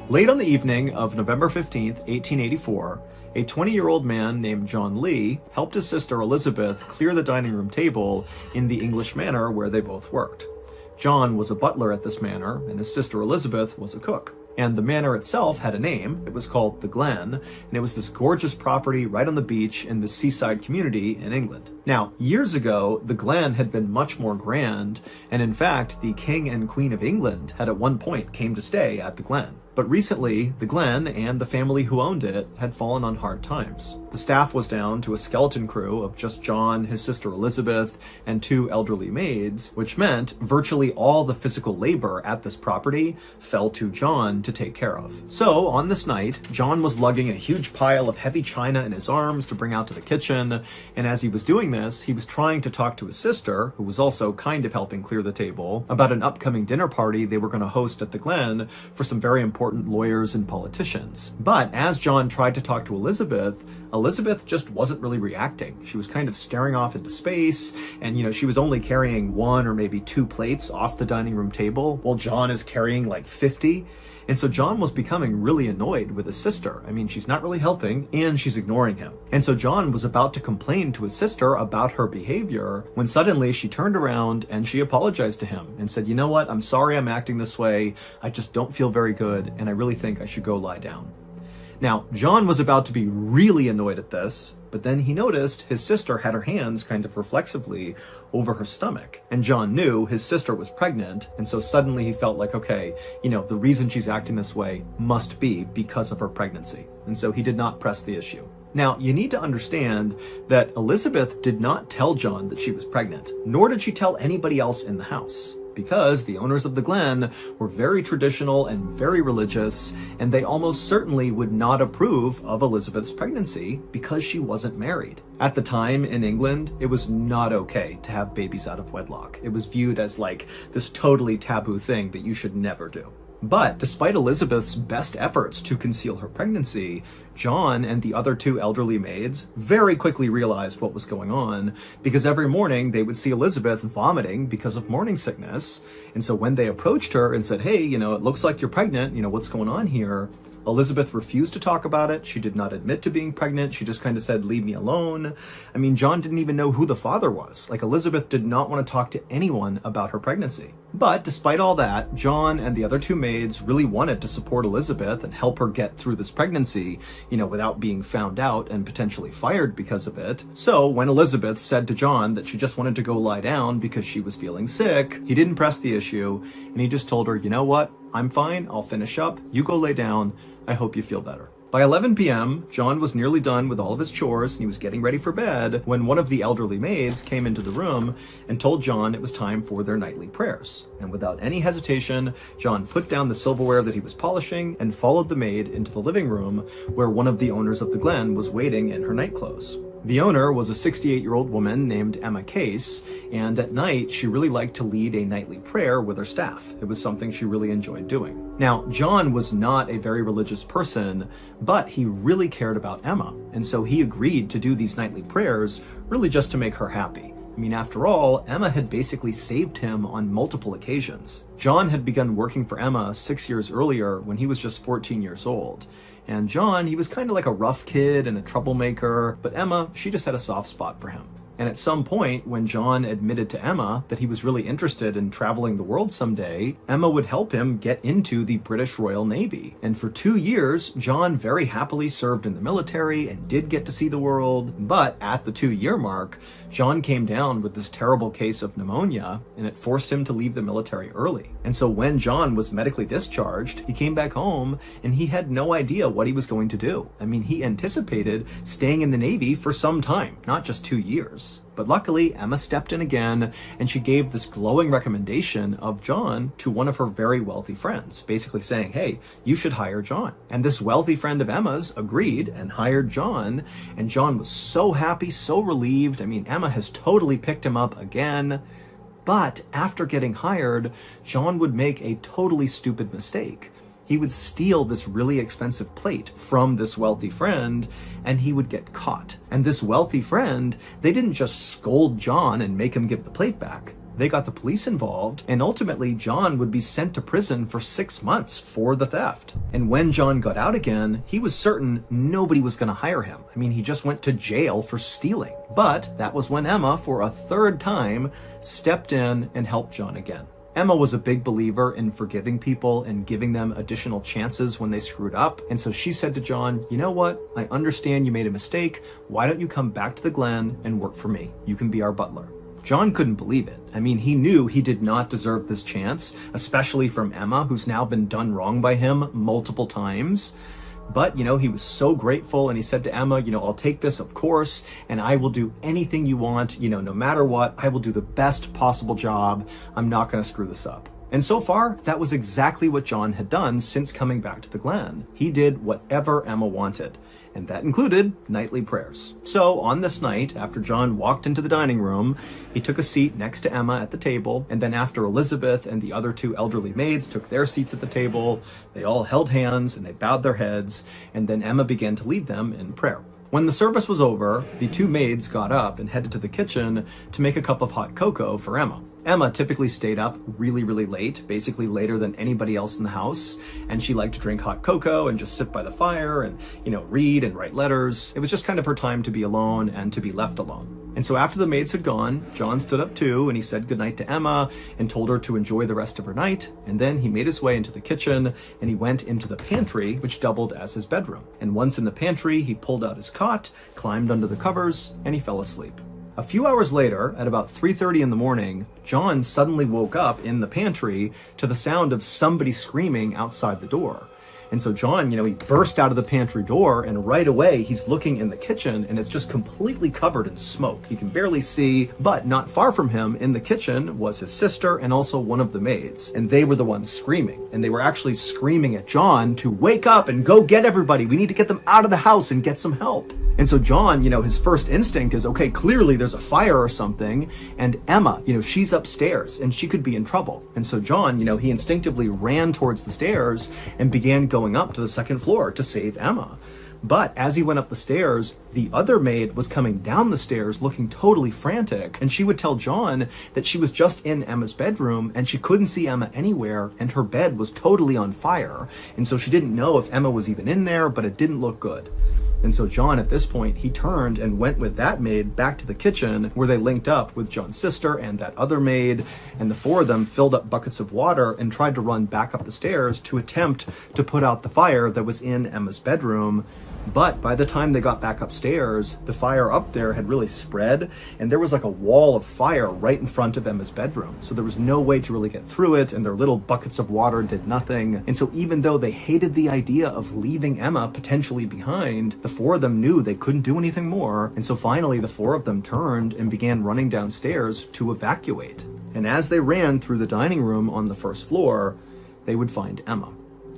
Late on the evening of November 15th, 1884, a 20-year-old man named John Lee helped his sister Elizabeth clear the dining room table in the English manor where they both worked. John was a butler at this manor, and his sister Elizabeth was a cook. And the manor itself had a name. It was called the Glen, and it was this gorgeous property right on the beach in the seaside community in England. Now, years ago, the Glen had been much more grand, and in fact, the King and Queen of England had at one point came to stay at the Glen. But recently, the Glen and the family who owned it had fallen on hard times. The staff was down to a skeleton crew of just John, his sister Elizabeth, and 2 elderly maids, which meant virtually all the physical labor at this property fell to John to take care of. So, on this night, John was lugging a huge pile of heavy china in his arms to bring out to the kitchen, and as he was doing this, he was trying to talk to his sister, who was also kind of helping clear the table, about an upcoming dinner party they were going to host at the Glen for some very important lawyers and politicians. But as John tried to talk to Elizabeth, Elizabeth just wasn't really reacting. She was kind of staring off into space, and she was only carrying 1 or maybe 2 plates off the dining room table, while John is carrying like 50. And so John was becoming really annoyed with his sister. I mean, she's not really helping, and she's ignoring him. And so John was about to complain to his sister about her behavior when suddenly she turned around and she apologized to him and said, "You know what? I'm sorry I'm acting this way. I just don't feel very good, and I really think I should go lie down." Now, John was about to be really annoyed at this, but then he noticed his sister had her hands kind of reflexively over her stomach. And John knew his sister was pregnant, and so suddenly he felt like, okay, the reason she's acting this way must be because of her pregnancy. And so he did not press the issue. Now, you need to understand that Elizabeth did not tell John that she was pregnant, nor did she tell anybody else in the house, because the owners of the Glen were very traditional and very religious, and they almost certainly would not approve of Elizabeth's pregnancy because she wasn't married. At the time in England, it was not okay to have babies out of wedlock. It was viewed as like this totally taboo thing that you should never do. But despite Elizabeth's best efforts to conceal her pregnancy, John and the other 2 elderly maids very quickly realized what was going on, because every morning they would see Elizabeth vomiting because of morning sickness. And so when they approached her and said, "Hey, it looks like you're pregnant, what's going on here?" Elizabeth refused to talk about it. She did not admit to being pregnant. She just kind of said, "Leave me alone." I mean, John didn't even know who the father was. Like, Elizabeth did not want to talk to anyone about her pregnancy. But despite all that, John and the other 2 maids really wanted to support Elizabeth and help her get through this pregnancy, without being found out and potentially fired because of it. So when Elizabeth said to John that she just wanted to go lie down because she was feeling sick, he didn't press the issue, and he just told her, "You know what? I'm fine. I'll finish up. You go lay down. I hope you feel better." By 11 p.m., John was nearly done with all of his chores and he was getting ready for bed when one of the elderly maids came into the room and told John it was time for their nightly prayers. And without any hesitation, John put down the silverware that he was polishing and followed the maid into the living room where one of the owners of the Glen was waiting in her nightclothes. The owner was a 68-year-old woman named Emma Case, and at night she really liked to lead a nightly prayer with her staff. It was something she really enjoyed doing. Now, John was not a very religious person, but he really cared about Emma, and so he agreed to do these nightly prayers really just to make her happy. I mean, after all, Emma had basically saved him on multiple occasions. John had begun working for Emma 6 years earlier when he was just 14 years old. And John, he was kind of like a rough kid and a troublemaker, but Emma, she just had a soft spot for him. And at some point, when John admitted to Emma that he was really interested in traveling the world someday, Emma would help him get into the British Royal Navy. And for 2 years, John very happily served in the military and did get to see the world. But at the 2-year mark, John came down with this terrible case of pneumonia, and it forced him to leave the military early. And so when John was medically discharged, he came back home and he had no idea what he was going to do. I mean, he anticipated staying in the Navy for some time, not just 2 years. this. But luckily, Emma stepped in again, and she gave this glowing recommendation of John to one of her very wealthy friends, basically saying, hey, you should hire John. And this wealthy friend of Emma's agreed and hired John, and John was so happy, so relieved. I mean, Emma has totally picked him up again. But after getting hired, John would make a totally stupid mistake. He would steal this really expensive plate from this wealthy friend, and he would get caught. And this wealthy friend, they didn't just scold John and make him give the plate back. They got the police involved, and ultimately John would be sent to prison for 6 months for the theft. And when John got out again, he was certain nobody was going to hire him. I mean, he just went to jail for stealing. But that was when Emma, for a third time, stepped in and helped John again. Emma was a big believer in forgiving people and giving them additional chances when they screwed up. And so she said to John, you know what? I understand you made a mistake. Why don't you come back to the Glen and work for me? You can be our butler. John couldn't believe it. I mean, he knew he did not deserve this chance, especially from Emma, who's now been done wrong by him multiple times. But, he was so grateful, and he said to Emma, I'll take this, of course, and I will do anything you want, no matter what. I will do the best possible job. I'm not going to screw this up. And so far, that was exactly what John had done since coming back to the Glen. He did whatever Emma wanted, and that included nightly prayers. So on this night, after John walked into the dining room, he took a seat next to Emma at the table, and then after Elizabeth and the other 2 elderly maids took their seats at the table, they all held hands and they bowed their heads, and then Emma began to lead them in prayer. When the service was over, the 2 maids got up and headed to the kitchen to make a cup of hot cocoa for Emma. Emma typically stayed up really, really late, basically later than anybody else in the house, and she liked to drink hot cocoa and just sit by the fire and, read and write letters. It was just kind of her time to be alone and to be left alone. And so after the maids had gone, John stood up too, and he said goodnight to Emma and told her to enjoy the rest of her night, and then he made his way into the kitchen and he went into the pantry, which doubled as his bedroom. And once in the pantry, he pulled out his cot, climbed under the covers, and he fell asleep. A few hours later, at about 3:30 in the morning, John suddenly woke up in the pantry to the sound of somebody screaming outside the door. And so John, he burst out of the pantry door, and right away he's looking in the kitchen, and it's just completely covered in smoke. He can barely see, but not far from him in the kitchen was his sister and also one of the maids. And they were the ones screaming. And they were actually screaming at John to wake up and go get everybody. We need to get them out of the house and get some help. And so John, his first instinct is, okay, clearly there's a fire or something. And Emma, she's upstairs and she could be in trouble. And so John, he instinctively ran towards the stairs and began going up to the second floor to save Emma. But as he went up the stairs, the other maid was coming down the stairs looking totally frantic. And she would tell John that she was just in Emma's bedroom and she couldn't see Emma anywhere, and her bed was totally on fire. And so she didn't know if Emma was even in there, but it didn't look good. And so John, at this point, he turned and went with that maid back to the kitchen, where they linked up with John's sister and that other maid, and the 4 of them filled up buckets of water and tried to run back up the stairs to attempt to put out the fire that was in Emma's bedroom. But by the time they got back upstairs, the fire up there had really spread, and there was like a wall of fire right in front of Emma's bedroom. So there was no way to really get through it, and their little buckets of water did nothing. And so even though they hated the idea of leaving Emma potentially behind, the 4 of them knew they couldn't do anything more. And so finally, the 4 of them turned and began running downstairs to evacuate. And as they ran through the dining room on the first floor, they would find Emma.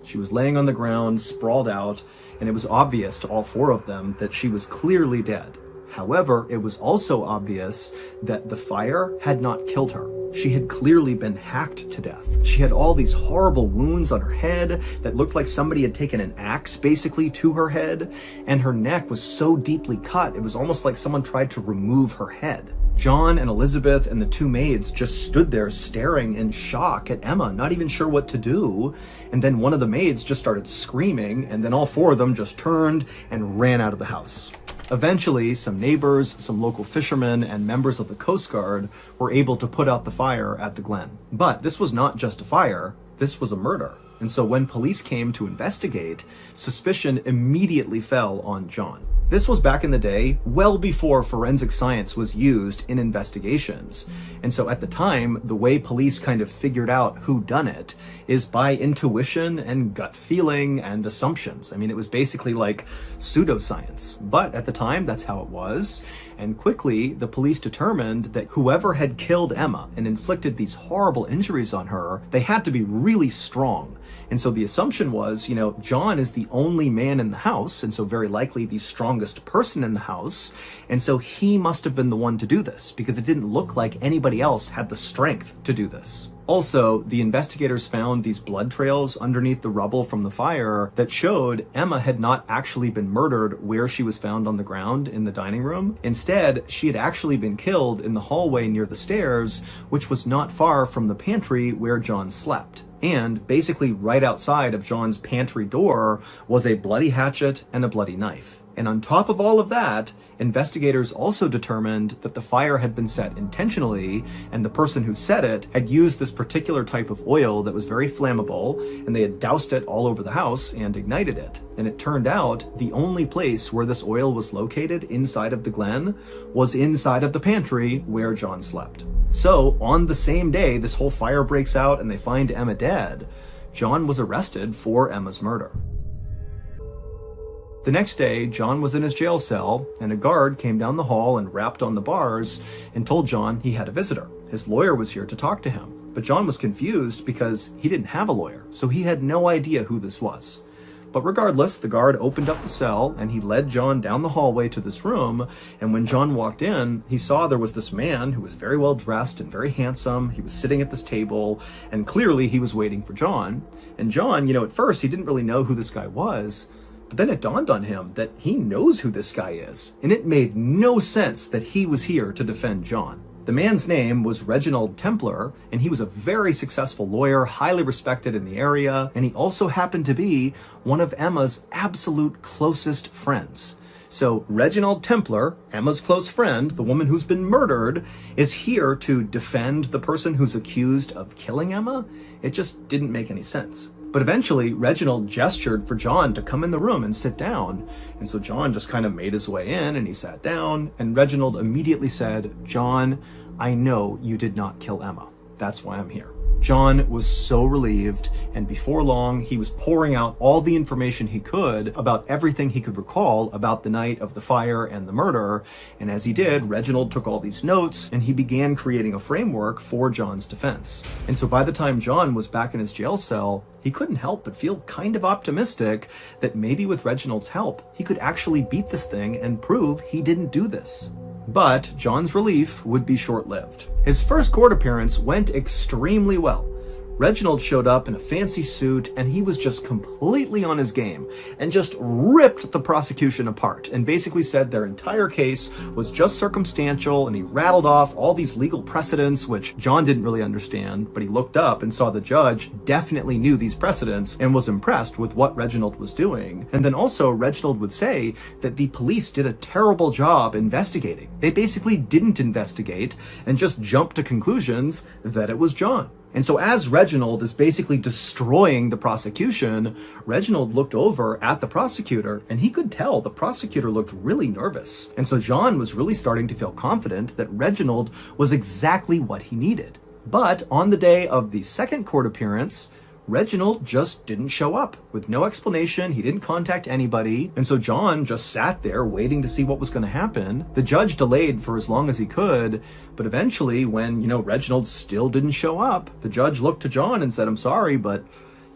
She was laying on the ground, sprawled out, and it was obvious to all 4 of them that she was clearly dead. However, it was also obvious that the fire had not killed her. She had clearly been hacked to death. She had all these horrible wounds on her head that looked like somebody had taken an axe basically to her head, and her neck was so deeply cut, it was almost like someone tried to remove her head. John and Elizabeth and the 2 maids just stood there staring in shock at Emma, not even sure what to do. And then one of the maids just started screaming, and then all 4 of them just turned and ran out of the house. Eventually, some neighbors, some local fishermen, and members of the Coast Guard were able to put out the fire at the Glen. But this was not just a fire, this was a murder. And so when police came to investigate, suspicion immediately fell on John. This was back in the day, well before forensic science was used in investigations. And so at the time, the way police kind of figured out who done it is by intuition and gut feeling and assumptions. I mean, it was basically like pseudoscience. But at the time, that's how it was. And quickly, the police determined that whoever had killed Emma and inflicted these horrible injuries on her, they had to be really strong. And so the assumption was, John is the only man in the house, and so very likely the strongest person in the house. And so he must have been the one to do this, because it didn't look like anybody else had the strength to do this. Also, the investigators found these blood trails underneath the rubble from the fire that showed Emma had not actually been murdered where she was found on the ground in the dining room. Instead, she had actually been killed in the hallway near the stairs, which was not far from the pantry where John slept. And basically right outside of John's pantry door was a bloody hatchet and a bloody knife. And on top of all of that, investigators also determined that the fire had been set intentionally, and the person who set it had used this particular type of oil that was very flammable, and they had doused it all over the house and ignited it. And it turned out the only place where this oil was located inside of the Glen was inside of the pantry where John slept. So on the same day this whole fire breaks out and they find Emma dead, John was arrested for Emma's murder. The next day, John was in his jail cell, and a guard came down the hall and rapped on the bars and told John he had a visitor. His lawyer was here to talk to him. But John was confused because he didn't have a lawyer, so he had no idea who this was. But regardless, the guard opened up the cell and he led John down the hallway to this room. And when John walked in, he saw there was this man who was very well dressed and very handsome. He was sitting at this table, and clearly he was waiting for John. And John, at first he didn't really know who this guy was. But then it dawned on him that he knows who this guy is, and it made no sense that he was here to defend John. The man's name was Reginald Templar, and he was a very successful lawyer, highly respected in the area, and he also happened to be one of Emma's absolute closest friends. So Reginald Templar, Emma's close friend, the woman who's been murdered, is here to defend the person who's accused of killing Emma? It just didn't make any sense. But eventually, Reginald gestured for John to come in the room and sit down. And so John just kind of made his way in and he sat down. And Reginald immediately said, "John, I know you did not kill Emma. That's why I'm here." John was so relieved, and before long, he was pouring out all the information he could about everything he could recall about the night of the fire and the murder. And as he did, Reginald took all these notes, and he began creating a framework for John's defense. And so by the time John was back in his jail cell, he couldn't help but feel kind of optimistic that maybe with Reginald's help, he could actually beat this thing and prove he didn't do this. But John's relief would be short-lived. His first court appearance went extremely well. Reginald showed up in a fancy suit, and he was just completely on his game and just ripped the prosecution apart and basically said their entire case was just circumstantial, and he rattled off all these legal precedents, which John didn't really understand, but he looked up and saw the judge definitely knew these precedents and was impressed with what Reginald was doing. And then also Reginald would say that the police did a terrible job investigating. They basically didn't investigate and just jumped to conclusions that it was John. And so as Reginald is basically destroying the prosecution, Reginald looked over at the prosecutor, and he could tell the prosecutor looked really nervous. And so John was really starting to feel confident that Reginald was exactly what he needed. But on the day of the second court appearance, Reginald just didn't show up with no explanation. He didn't contact anybody. And so John just sat there waiting to see what was going to happen. The judge delayed for as long as he could. But eventually, when, Reginald still didn't show up, the judge looked to John and said, "I'm sorry, but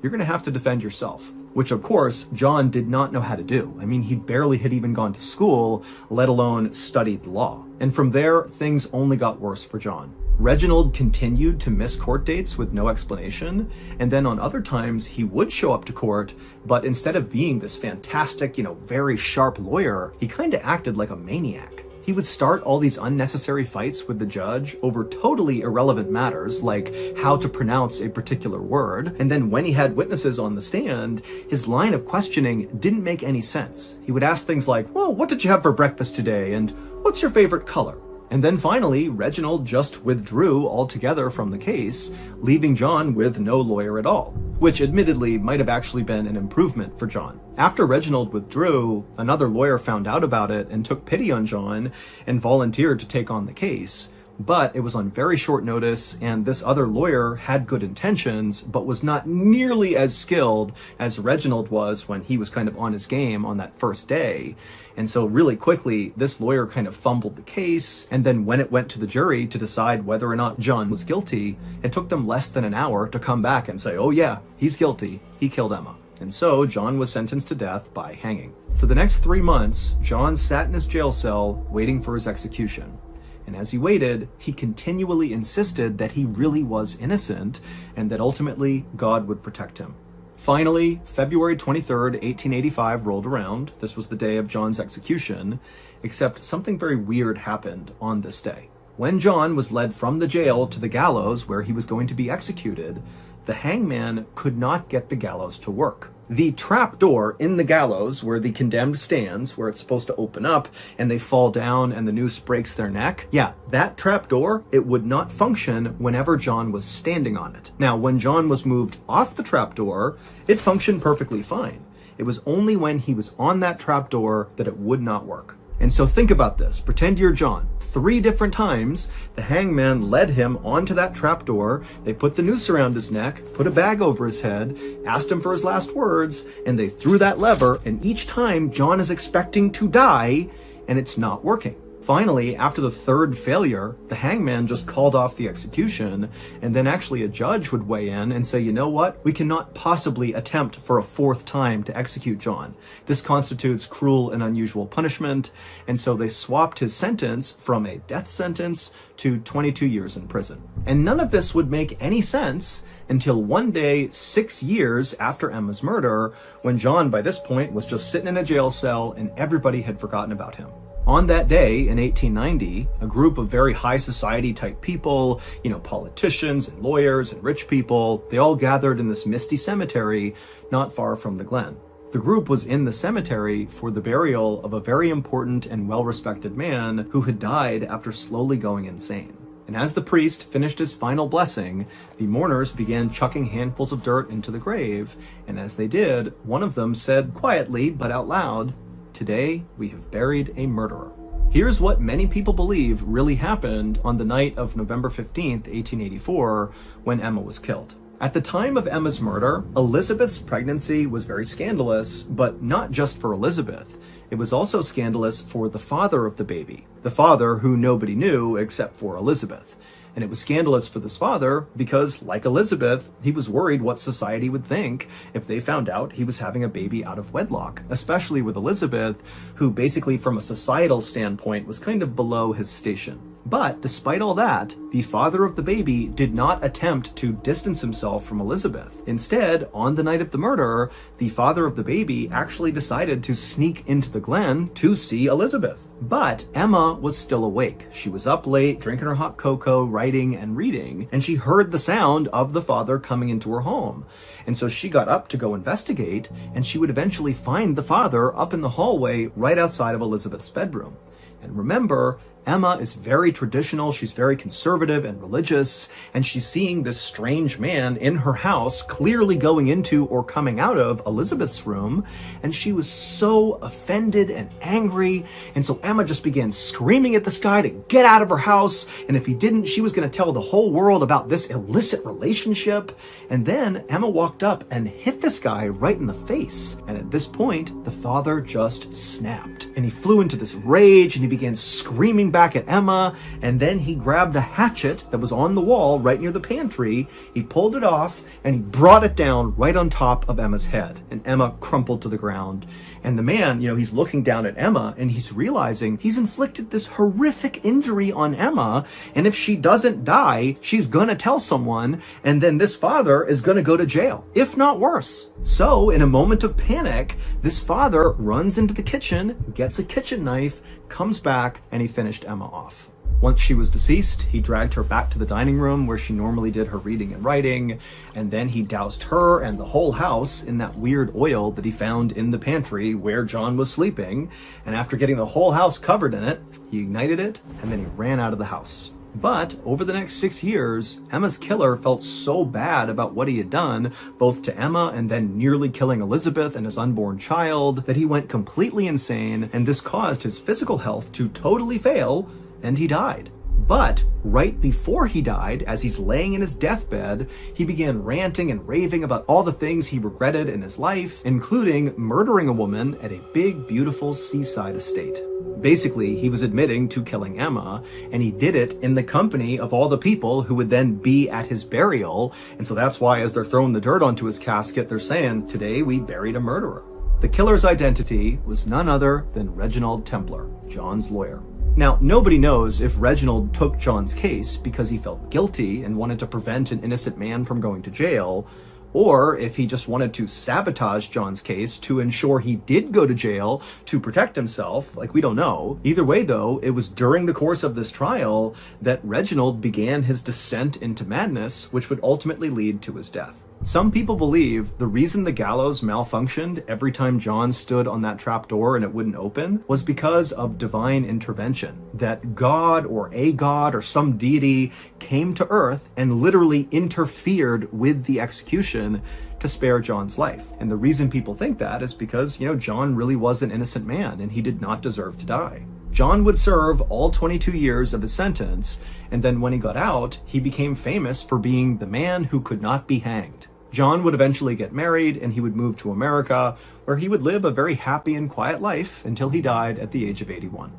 you're going to have to defend yourself." Which, of course, John did not know how to do. I mean, he barely had even gone to school, let alone studied law. And from there, things only got worse for John. Reginald continued to miss court dates with no explanation, and then on other times he would show up to court, but instead of being this fantastic, very sharp lawyer, he kind of acted like a maniac. He would start all these unnecessary fights with the judge over totally irrelevant matters, like how to pronounce a particular word, and then when he had witnesses on the stand, his line of questioning didn't make any sense. He would ask things like, "Well, what did you have for breakfast today?" and "What's your favorite color?" And then finally, Reginald just withdrew altogether from the case, leaving John with no lawyer at all, which admittedly might have actually been an improvement for John. After Reginald withdrew, another lawyer found out about it and took pity on John and volunteered to take on the case. But it was on very short notice, and this other lawyer had good intentions, but was not nearly as skilled as Reginald was when he was kind of on his game on that first day. And so really quickly, this lawyer kind of fumbled the case, and then when it went to the jury to decide whether or not John was guilty, it took them less than an hour to come back and say, oh yeah, he's guilty, he killed Emma. And so John was sentenced to death by hanging. For the next 3 months, John sat in his jail cell waiting for his execution. And as he waited, he continually insisted that he really was innocent and that ultimately God would protect him. Finally, February 23rd, 1885 rolled around. This was the day of John's execution, except something very weird happened on this day. When John was led from the jail to the gallows where he was going to be executed, the hangman could not get the gallows to work. The trap door in the gallows where the condemned stands, where it's supposed to open up and they fall down and the noose breaks their neck, yeah, that trap door, it would not function whenever John was standing on it. Now, when John was moved off the trap door, it functioned perfectly fine. It was only when he was on that trap door that it would not work. And so think about this. Pretend you're John. 3 different times, the hangman led him onto that trapdoor. They put the noose around his neck, put a bag over his head, asked him for his last words, and they threw that lever, and each time John is expecting to die, and it's not working. Finally, after the 3rd failure, the hangman just called off the execution, and then actually a judge would weigh in and say, you know what? We cannot possibly attempt for a 4th time to execute John. This constitutes cruel and unusual punishment, and so they swapped his sentence from a death sentence to 22 years in prison. And none of this would make any sense until one day, 6 years after Emma's murder, when John, by this point, was just sitting in a jail cell and everybody had forgotten about him. On that day in 1890, a group of very high society type people, politicians and lawyers and rich people, they all gathered in this misty cemetery not far from the Glen. The group was in the cemetery for the burial of a very important and well-respected man who had died after slowly going insane. And as the priest finished his final blessing, the mourners began chucking handfuls of dirt into the grave, and as they did, one of them said quietly but out loud, "Today, we have buried a murderer." Here's what many people believe really happened on the night of November 15th, 1884, when Emma was killed. At the time of Emma's murder, Elizabeth's pregnancy was very scandalous, but not just for Elizabeth. It was also scandalous for the father of the baby, the father who nobody knew except for Elizabeth. And it was scandalous for this father because, like Elizabeth, he was worried what society would think if they found out he was having a baby out of wedlock, especially with Elizabeth, who basically from a societal standpoint was kind of below his station. But despite all that, the father of the baby did not attempt to distance himself from Elizabeth. Instead, on the night of the murder, the father of the baby actually decided to sneak into the Glen to see Elizabeth. But Emma was still awake. She was up late, drinking her hot cocoa, writing and reading, and she heard the sound of the father coming into her home. And so she got up to go investigate, and she would eventually find the father up in the hallway right outside of Elizabeth's bedroom. And remember, Emma is very traditional, she's very conservative and religious, and she's seeing this strange man in her house clearly going into or coming out of Elizabeth's room, and she was so offended and angry, and so Emma just began screaming at this guy to get out of her house, and if he didn't, she was going to tell the whole world about this illicit relationship. And then Emma walked up and hit this guy right in the face, and at this point, the father just snapped, and he flew into this rage, and he began screaming back at Emma, and then he grabbed a hatchet that was on the wall right near the pantry, he pulled it off, and he brought it down right on top of Emma's head, and Emma crumpled to the ground. And the man, he's looking down at Emma, and he's realizing he's inflicted this horrific injury on Emma, and if she doesn't die, she's gonna tell someone, and then this father is gonna go to jail, if not worse. So, in a moment of panic, this father runs into the kitchen, gets a kitchen knife, comes back, and he finished Emma off. Once she was deceased, he dragged her back to the dining room where she normally did her reading and writing, and then he doused her and the whole house in that weird oil that he found in the pantry where John was sleeping, and after getting the whole house covered in it, he ignited it, and then he ran out of the house. But over the next 6 years, Emma's killer felt so bad about what he had done, both to Emma and then nearly killing Elizabeth and his unborn child, that he went completely insane, and this caused his physical health to totally fail, and he died. But right before he died, as he's laying in his deathbed, he began ranting and raving about all the things he regretted in his life, including murdering a woman at a big, beautiful seaside estate. Basically, he was admitting to killing Emma, and he did it in the company of all the people who would then be at his burial. And so that's why, as they're throwing the dirt onto his casket, they're saying, "Today we buried a murderer." The killer's identity was none other than Reginald Templar, John's lawyer. Now, nobody knows if Reginald took John's case because he felt guilty and wanted to prevent an innocent man from going to jail, or if he just wanted to sabotage John's case to ensure he did go to jail to protect himself. Like, we don't know. Either way, though, it was during the course of this trial that Reginald began his descent into madness, which would ultimately lead to his death. Some people believe the reason the gallows malfunctioned every time John stood on that trapdoor and it wouldn't open was because of divine intervention. That God or a god or some deity came to earth and literally interfered with the execution to spare John's life. And the reason people think that is because, John really was an innocent man and he did not deserve to die. John would serve all 22 years of his sentence, and then when he got out, he became famous for being the man who could not be hanged. John would eventually get married, and he would move to America, where he would live a very happy and quiet life until he died at the age of 81.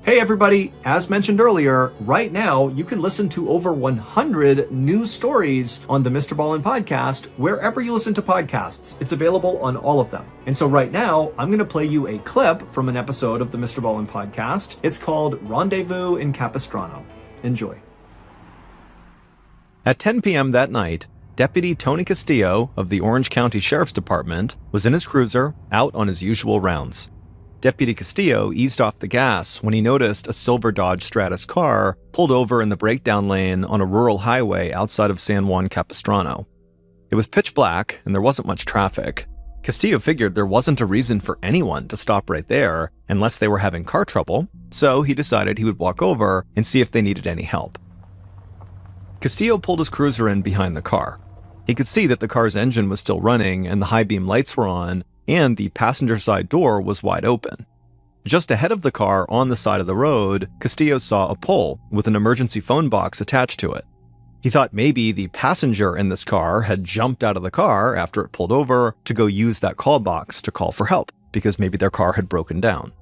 Hey everybody, as mentioned earlier, right now you can listen to over 100 new stories on the MrBallen Podcast wherever you listen to podcasts. It's available on all of them. And so right now, I'm going to play you a clip from an episode of the MrBallen Podcast. It's called Rendezvous in Capistrano. Enjoy. At 10 p.m. that night, Deputy Tony Castillo of the Orange County Sheriff's Department was in his cruiser out on his usual rounds. Deputy Castillo eased off the gas when he noticed a silver Dodge Stratus car pulled over in the breakdown lane on a rural highway outside of San Juan Capistrano. It was pitch black and there wasn't much traffic. Castillo figured there wasn't a reason for anyone to stop right there unless they were having car trouble, so he decided he would walk over and see if they needed any help. Castillo pulled his cruiser in behind the car. He could see that the car's engine was still running and the high beam lights were on, and the passenger side door was wide open. Just ahead of the car on the side of the road, Castillo saw a pole with an emergency phone box attached to it. He thought maybe the passenger in this car had jumped out of the car after it pulled over to go use that call box to call for help, because maybe their car had broken down.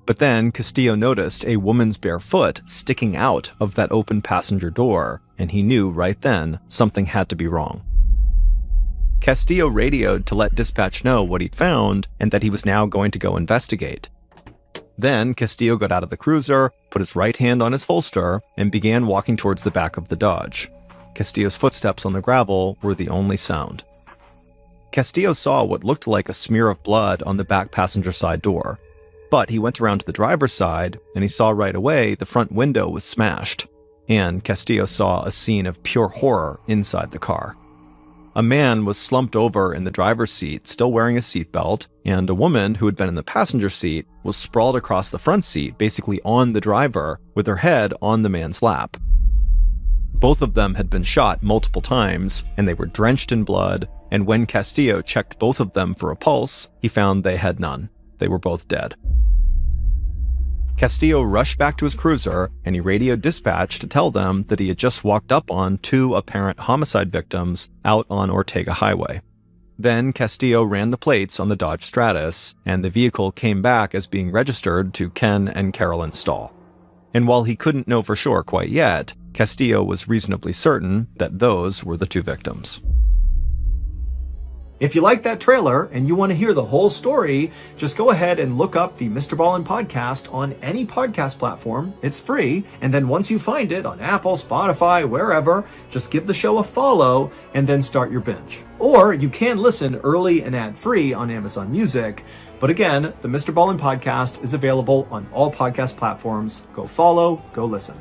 But then Castillo noticed a woman's bare foot sticking out of that open passenger door, and he knew right then something had to be wrong. Castillo radioed to let dispatch know what he'd found and that he was now going to go investigate. Then Castillo got out of the cruiser, put his right hand on his holster, and began walking towards the back of the Dodge. Castillo's footsteps on the gravel were the only sound. Castillo saw what looked like a smear of blood on the back passenger side door, but he went around to the driver's side and he saw right away the front window was smashed, and Castillo saw a scene of pure horror inside the car. A man was slumped over in the driver's seat, still wearing a seatbelt, and a woman who had been in the passenger seat was sprawled across the front seat, basically on the driver, with her head on the man's lap. Both of them had been shot multiple times, and they were drenched in blood, and when Castillo checked both of them for a pulse, he found they had none. They were both dead. Castillo rushed back to his cruiser, and he radioed dispatch to tell them that he had just walked up on 2 apparent homicide victims out on Ortega Highway. Then Castillo ran the plates on the Dodge Stratus, and the vehicle came back as being registered to Ken and Carolyn Stahl. And while he couldn't know for sure quite yet, Castillo was reasonably certain that those were the 2 victims. If you like that trailer and you want to hear the whole story, just go ahead and look up the MrBallen Podcast on any podcast platform. It's free. And then once you find it on Apple, Spotify, wherever, just give the show a follow and then start your binge. Or you can listen early and ad-free on Amazon Music. But again, the MrBallen Podcast is available on all podcast platforms. Go follow, go listen.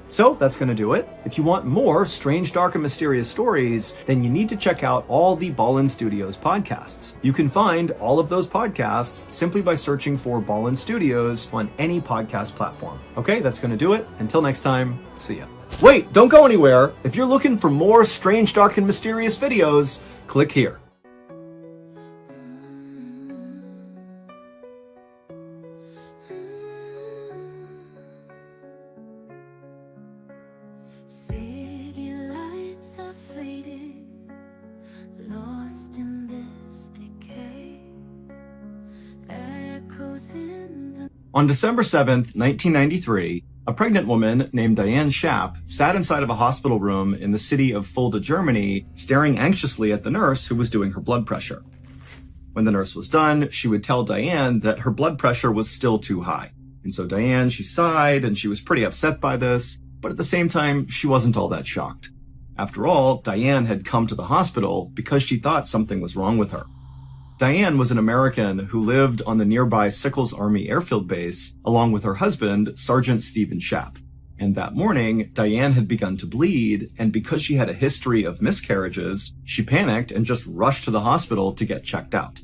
So that's going to do it. If you want more strange, dark, and mysterious stories, then you need to check out all the Ballen Studios podcasts. You can find all of those podcasts simply by searching for Ballen Studios on any podcast platform. Okay, that's going to do it. Until next time, see ya. Wait, don't go anywhere. If you're looking for more strange, dark, and mysterious videos, click here. City lights are fading, lost in this decay. Echoes in the... On December 7th, 1993, a pregnant woman named Diane Schaap sat inside of a hospital room in the city of Fulda, Germany, staring anxiously at the nurse who was doing her blood pressure. When the nurse was done, she would tell Diane that her blood pressure was still too high. And so Diane, she sighed and she was pretty upset by this. But at the same time, she wasn't all that shocked. After all, Diane had come to the hospital because she thought something was wrong with her. Diane was an American who lived on the nearby Sickles Army Airfield Base along with her husband, Sergeant Stephen Schaap. And that morning, Diane had begun to bleed, and because she had a history of miscarriages, she panicked and just rushed to the hospital to get checked out.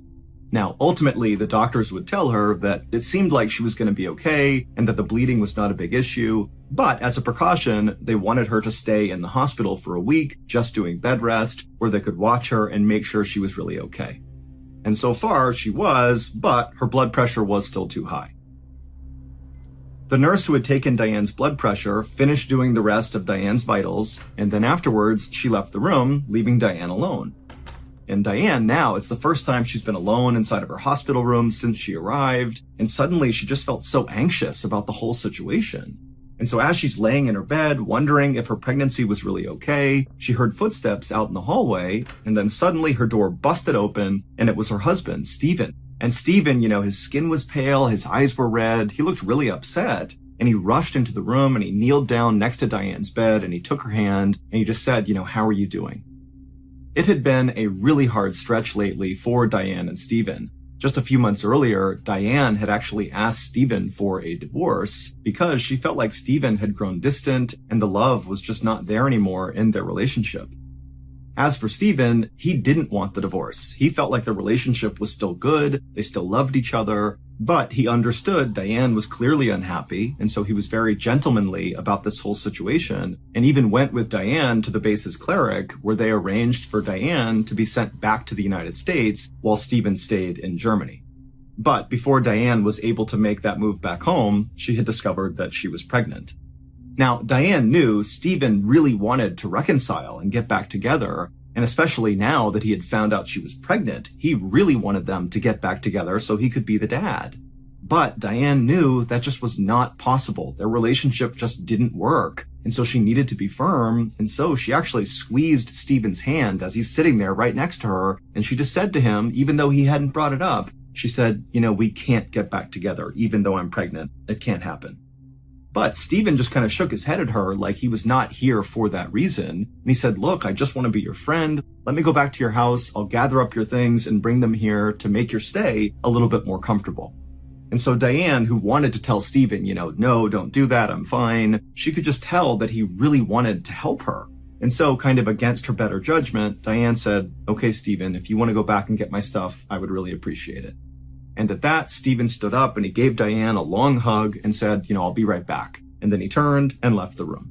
Now, ultimately, the doctors would tell her that it seemed like she was going to be okay and that the bleeding was not a big issue. But as a precaution, they wanted her to stay in the hospital for a week, just doing bed rest, where they could watch her and make sure she was really okay. And so far, she was, but her blood pressure was still too high. The nurse who had taken Diane's blood pressure finished doing the rest of Diane's vitals, and then afterwards, she left the room, leaving Diane alone. And Diane, now, it's the first time she's been alone inside of her hospital room since she arrived, and suddenly she just felt so anxious about the whole situation. And so as she's laying in her bed, wondering if her pregnancy was really okay, she heard footsteps out in the hallway, and then suddenly her door busted open, and it was her husband, Stephen. And Stephen, his skin was pale, his eyes were red, he looked really upset, and he rushed into the room and he kneeled down next to Diane's bed and he took her hand and he just said, how are you doing? It had been a really hard stretch lately for Diane and Stephen. Just a few months earlier, Diane had actually asked Stephen for a divorce because she felt like Stephen had grown distant and the love was just not there anymore in their relationship. As for Stephen, he didn't want the divorce. He felt like the relationship was still good, they still loved each other, but he understood Diane was clearly unhappy, and so he was very gentlemanly about this whole situation, and even went with Diane to the base's cleric, where they arranged for Diane to be sent back to the United States while Stephen stayed in Germany. But before Diane was able to make that move back home, she had discovered that she was pregnant. Now, Diane knew Stephen really wanted to reconcile and get back together, and especially now that he had found out she was pregnant, he really wanted them to get back together so he could be the dad. But Diane knew that just was not possible. Their relationship just didn't work, and so she needed to be firm, and so she actually squeezed Stephen's hand as he's sitting there right next to her, and she just said to him, even though he hadn't brought it up, she said, we can't get back together, even though I'm pregnant. It can't happen. But Stephen just kind of shook his head at her like he was not here for that reason. And he said, look, I just want to be your friend. Let me go back to your house. I'll gather up your things and bring them here to make your stay a little bit more comfortable. And so Diane, who wanted to tell Stephen, no, don't do that, I'm fine, she could just tell that he really wanted to help her. And so kind of against her better judgment, Diane said, okay, Stephen, if you want to go back and get my stuff, I would really appreciate it. And at that, Stephen stood up and he gave Diane a long hug and said, I'll be right back. And then he turned and left the room.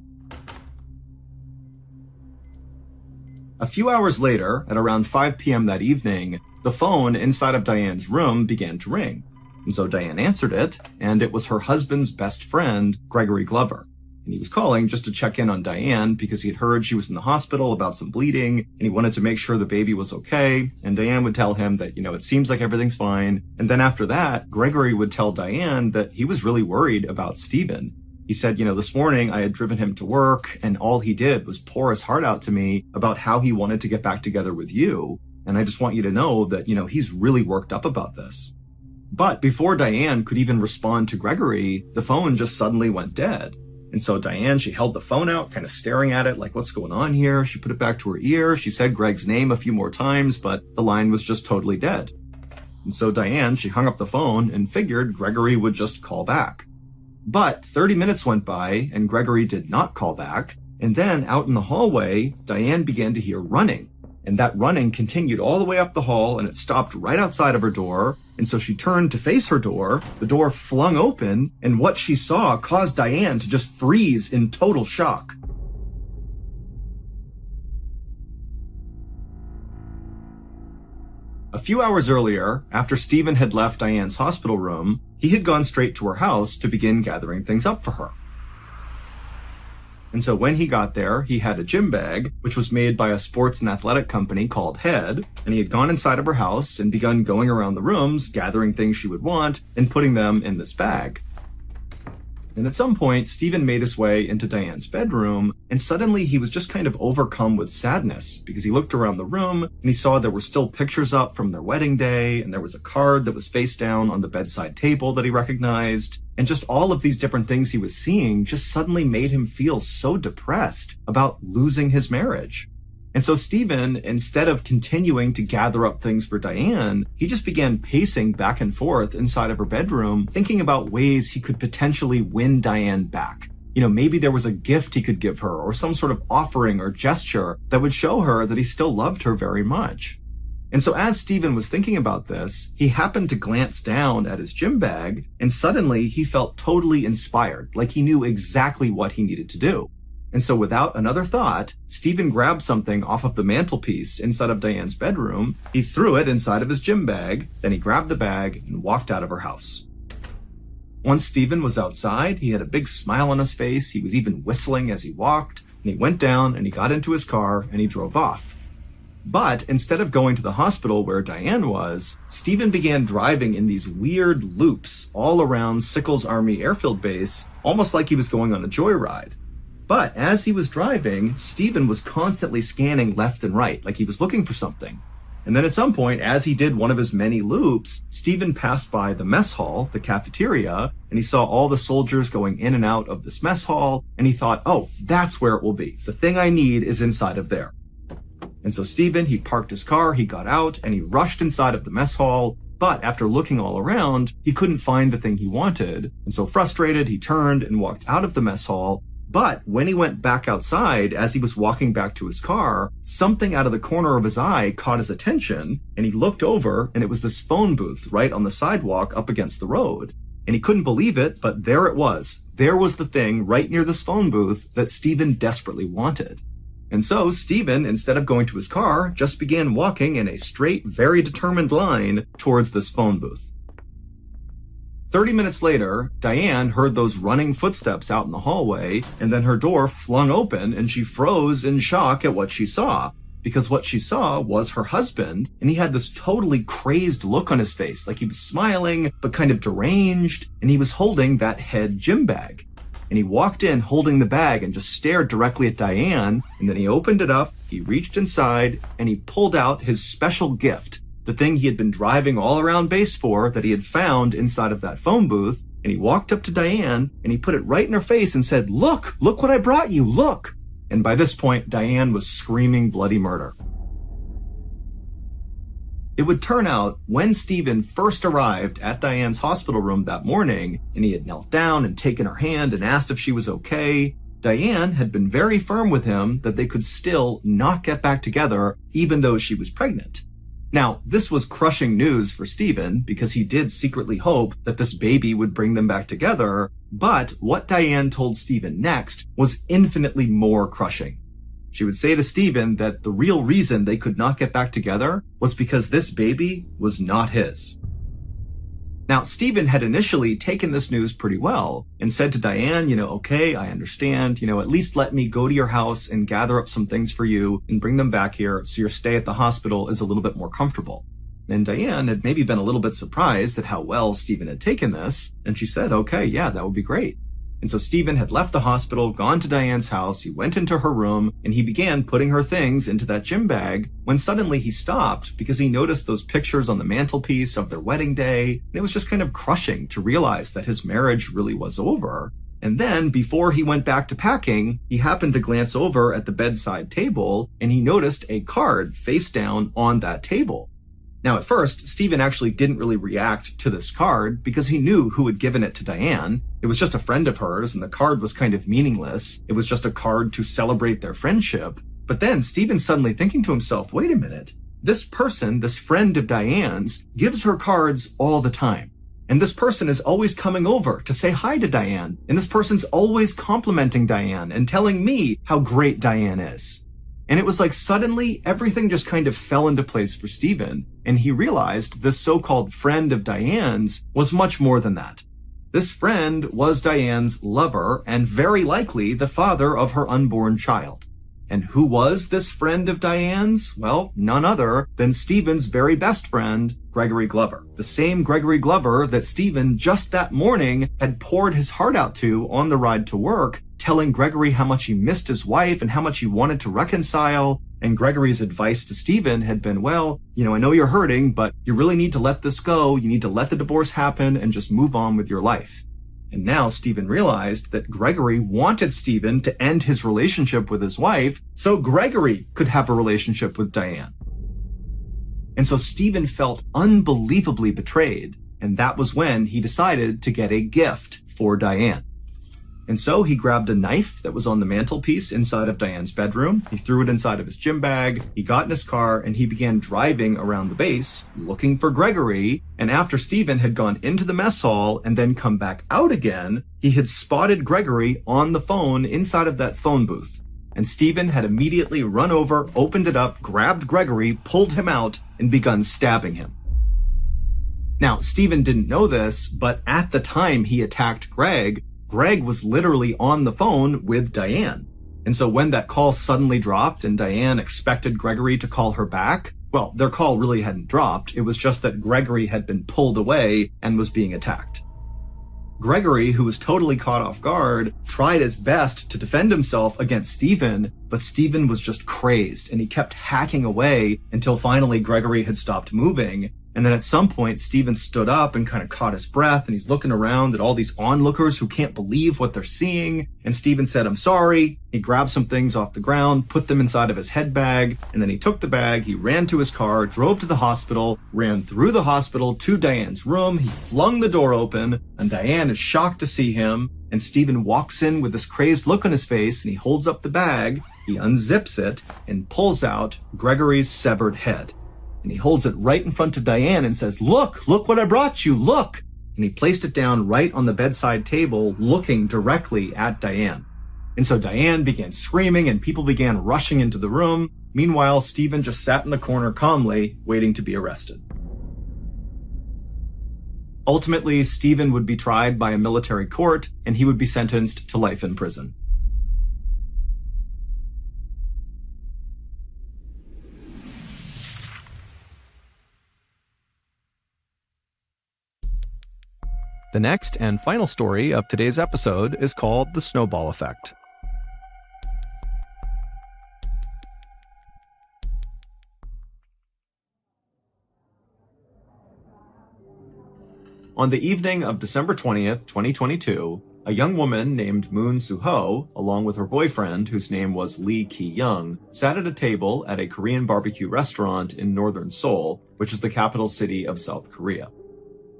A few hours later, at around 5 p.m. that evening, the phone inside of Diane's room began to ring. And so Diane answered it, and it was her husband's best friend, Gregory Glover. And he was calling just to check in on Diane because he had heard she was in the hospital about some bleeding, and he wanted to make sure the baby was okay. And Diane would tell him that, it seems like everything's fine. And then after that, Gregory would tell Diane that he was really worried about Stephen. He said, this morning I had driven him to work and all he did was pour his heart out to me about how he wanted to get back together with you. And I just want you to know that, he's really worked up about this. But before Diane could even respond to Gregory, the phone just suddenly went dead. And so Diane, she held the phone out, kind of staring at it like, what's going on here? She put it back to her ear. She said Greg's name a few more times, but the line was just totally dead. And so Diane, she hung up the phone and figured Gregory would just call back. But 30 minutes went by and Gregory did not call back. And then out in the hallway, Diane began to hear running. And that running continued all the way up the hall and it stopped right outside of her door. And so she turned to face her door. The door flung open and what she saw caused Diane to just freeze in total shock. A few hours earlier, after Stephen had left Diane's hospital room, he had gone straight to her house to begin gathering things up for her. And so when he got there, he had a gym bag, which was made by a sports and athletic company called Head, and he had gone inside of her house and begun going around the rooms, gathering things she would want, and putting them in this bag. And at some point, Stephen made his way into Diane's bedroom, and suddenly he was just kind of overcome with sadness because he looked around the room and he saw there were still pictures up from their wedding day, and there was a card that was face down on the bedside table that he recognized. And just all of these different things he was seeing just suddenly made him feel so depressed about losing his marriage. And so Stephen, instead of continuing to gather up things for Diane, he just began pacing back and forth inside of her bedroom, thinking about ways he could potentially win Diane back. Maybe there was a gift he could give her or some sort of offering or gesture that would show her that he still loved her very much. And so as Stephen was thinking about this, he happened to glance down at his gym bag and suddenly he felt totally inspired, like he knew exactly what he needed to do. And so without another thought, Stephen grabbed something off of the mantelpiece inside of Diane's bedroom. He threw it inside of his gym bag. Then he grabbed the bag and walked out of her house. Once Stephen was outside, he had a big smile on his face. He was even whistling as he walked. And he went down and he got into his car and he drove off. But instead of going to the hospital where Diane was, Stephen began driving in these weird loops all around Sickles Army Airfield Base, almost like he was going on a joyride. But as he was driving, Stephen was constantly scanning left and right, like he was looking for something. And then at some point, as he did one of his many loops, Stephen passed by the mess hall, the cafeteria, and he saw all the soldiers going in and out of this mess hall, and he thought, oh, that's where it will be. The thing I need is inside of there. And so Stephen, he parked his car, he got out, and he rushed inside of the mess hall. But after looking all around, he couldn't find the thing he wanted. And so frustrated, he turned and walked out of the mess hall. But when he went back outside, as he was walking back to his car, something out of the corner of his eye caught his attention, and he looked over, and it was this phone booth right on the sidewalk up against the road. And he couldn't believe it, but there it was. There was the thing right near this phone booth that Stephen desperately wanted. And so Stephen, instead of going to his car, just began walking in a straight, very determined line towards this phone booth. 30 minutes later, Diane heard those running footsteps out in the hallway, and then her door flung open and she froze in shock at what she saw. Because what she saw was her husband, and he had this totally crazed look on his face, like he was smiling, but kind of deranged, and he was holding that Head gym bag. And he walked in holding the bag and just stared directly at Diane, and then he opened it up, he reached inside, and he pulled out his special gift. The thing he had been driving all around base for that he had found inside of that phone booth, and he walked up to Diane and he put it right in her face and said, look what I brought you, look. And by this point, Diane was screaming bloody murder. It would turn out when Stephen first arrived at Diane's hospital room that morning and he had knelt down and taken her hand and asked if she was okay, Diane had been very firm with him that they could still not get back together even though she was pregnant. Now, this was crushing news for Stephen because he did secretly hope that this baby would bring them back together, but what Diane told Stephen next was infinitely more crushing. She would say to Stephen that the real reason they could not get back together was because this baby was not his. Now, Stephen had initially taken this news pretty well and said to Diane, okay, I understand, at least let me go to your house and gather up some things for you and bring them back here so your stay at the hospital is a little bit more comfortable. And Diane had maybe been a little bit surprised at how well Stephen had taken this, and she said, okay, yeah, that would be great. And so Stephen had left the hospital, gone to Diane's house, he went into her room, and he began putting her things into that gym bag when suddenly he stopped because he noticed those pictures on the mantelpiece of their wedding day, and it was just kind of crushing to realize that his marriage really was over. And then, before he went back to packing, he happened to glance over at the bedside table, and he noticed a card face down on that table. Now, at first, Stephen actually didn't really react to this card because he knew who had given it to Diane. It was just a friend of hers, and the card was kind of meaningless. It was just a card to celebrate their friendship. But then Stephen's suddenly thinking to himself, wait a minute, this person, this friend of Diane's, gives her cards all the time. And this person is always coming over to say hi to Diane. And this person's always complimenting Diane and telling me how great Diane is. And it was like suddenly everything just kind of fell into place for Stephen, and he realized this so-called friend of Diane's was much more than that. This friend was Diane's lover and very likely the father of her unborn child. And who was this friend of Diane's? Well, none other than Stephen's very best friend, Gregory Glover. The same Gregory Glover that Stephen just that morning had poured his heart out to on the ride to work, telling Gregory how much he missed his wife and how much he wanted to reconcile. And Gregory's advice to Stephen had been, well, I know you're hurting, but you really need to let this go. You need to let the divorce happen and just move on with your life. And now Stephen realized that Gregory wanted Stephen to end his relationship with his wife so Gregory could have a relationship with Diane. And so Stephen felt unbelievably betrayed, and that was when he decided to get a gift for Diane. And so he grabbed a knife that was on the mantelpiece inside of Diane's bedroom. He threw it inside of his gym bag. He got in his car and he began driving around the base looking for Gregory. And after Stephen had gone into the mess hall and then come back out again, he had spotted Gregory on the phone inside of that phone booth. And Stephen had immediately run over, opened it up, grabbed Gregory, pulled him out, and begun stabbing him. Now, Stephen didn't know this, but at the time he attacked Greg was literally on the phone with Diane. And so when that call suddenly dropped and Diane expected Gregory to call her back, well, their call really hadn't dropped. It was just that Gregory had been pulled away and was being attacked. Gregory, who was totally caught off guard, tried his best to defend himself against Stephen, but Stephen was just crazed and he kept hacking away until finally Gregory had stopped moving. And then at some point, Stephen stood up and kind of caught his breath, and he's looking around at all these onlookers who can't believe what they're seeing. And Stephen said, I'm sorry. He grabbed some things off the ground, put them inside of his head bag, and then he took the bag, he ran to his car, drove to the hospital, ran through the hospital to Diane's room. He flung the door open, and Diane is shocked to see him. And Stephen walks in with this crazed look on his face, and he holds up the bag, he unzips it, and pulls out Gregory's severed head. And he holds it right in front of Diane and says, look what I brought you, look. And he placed it down right on the bedside table, looking directly at Diane. And so Diane began screaming and people began rushing into the room. Meanwhile, Stephen just sat in the corner calmly, waiting to be arrested. Ultimately, Stephen would be tried by a military court and he would be sentenced to life in prison. The next and final story of today's episode is called The Snowball Effect. On the evening of December 20th, 2022, a young woman named Moon Soo-ho, along with her boyfriend, whose name was Lee Ki-young, sat at a table at a Korean barbecue restaurant in northern Seoul, which is the capital city of South Korea.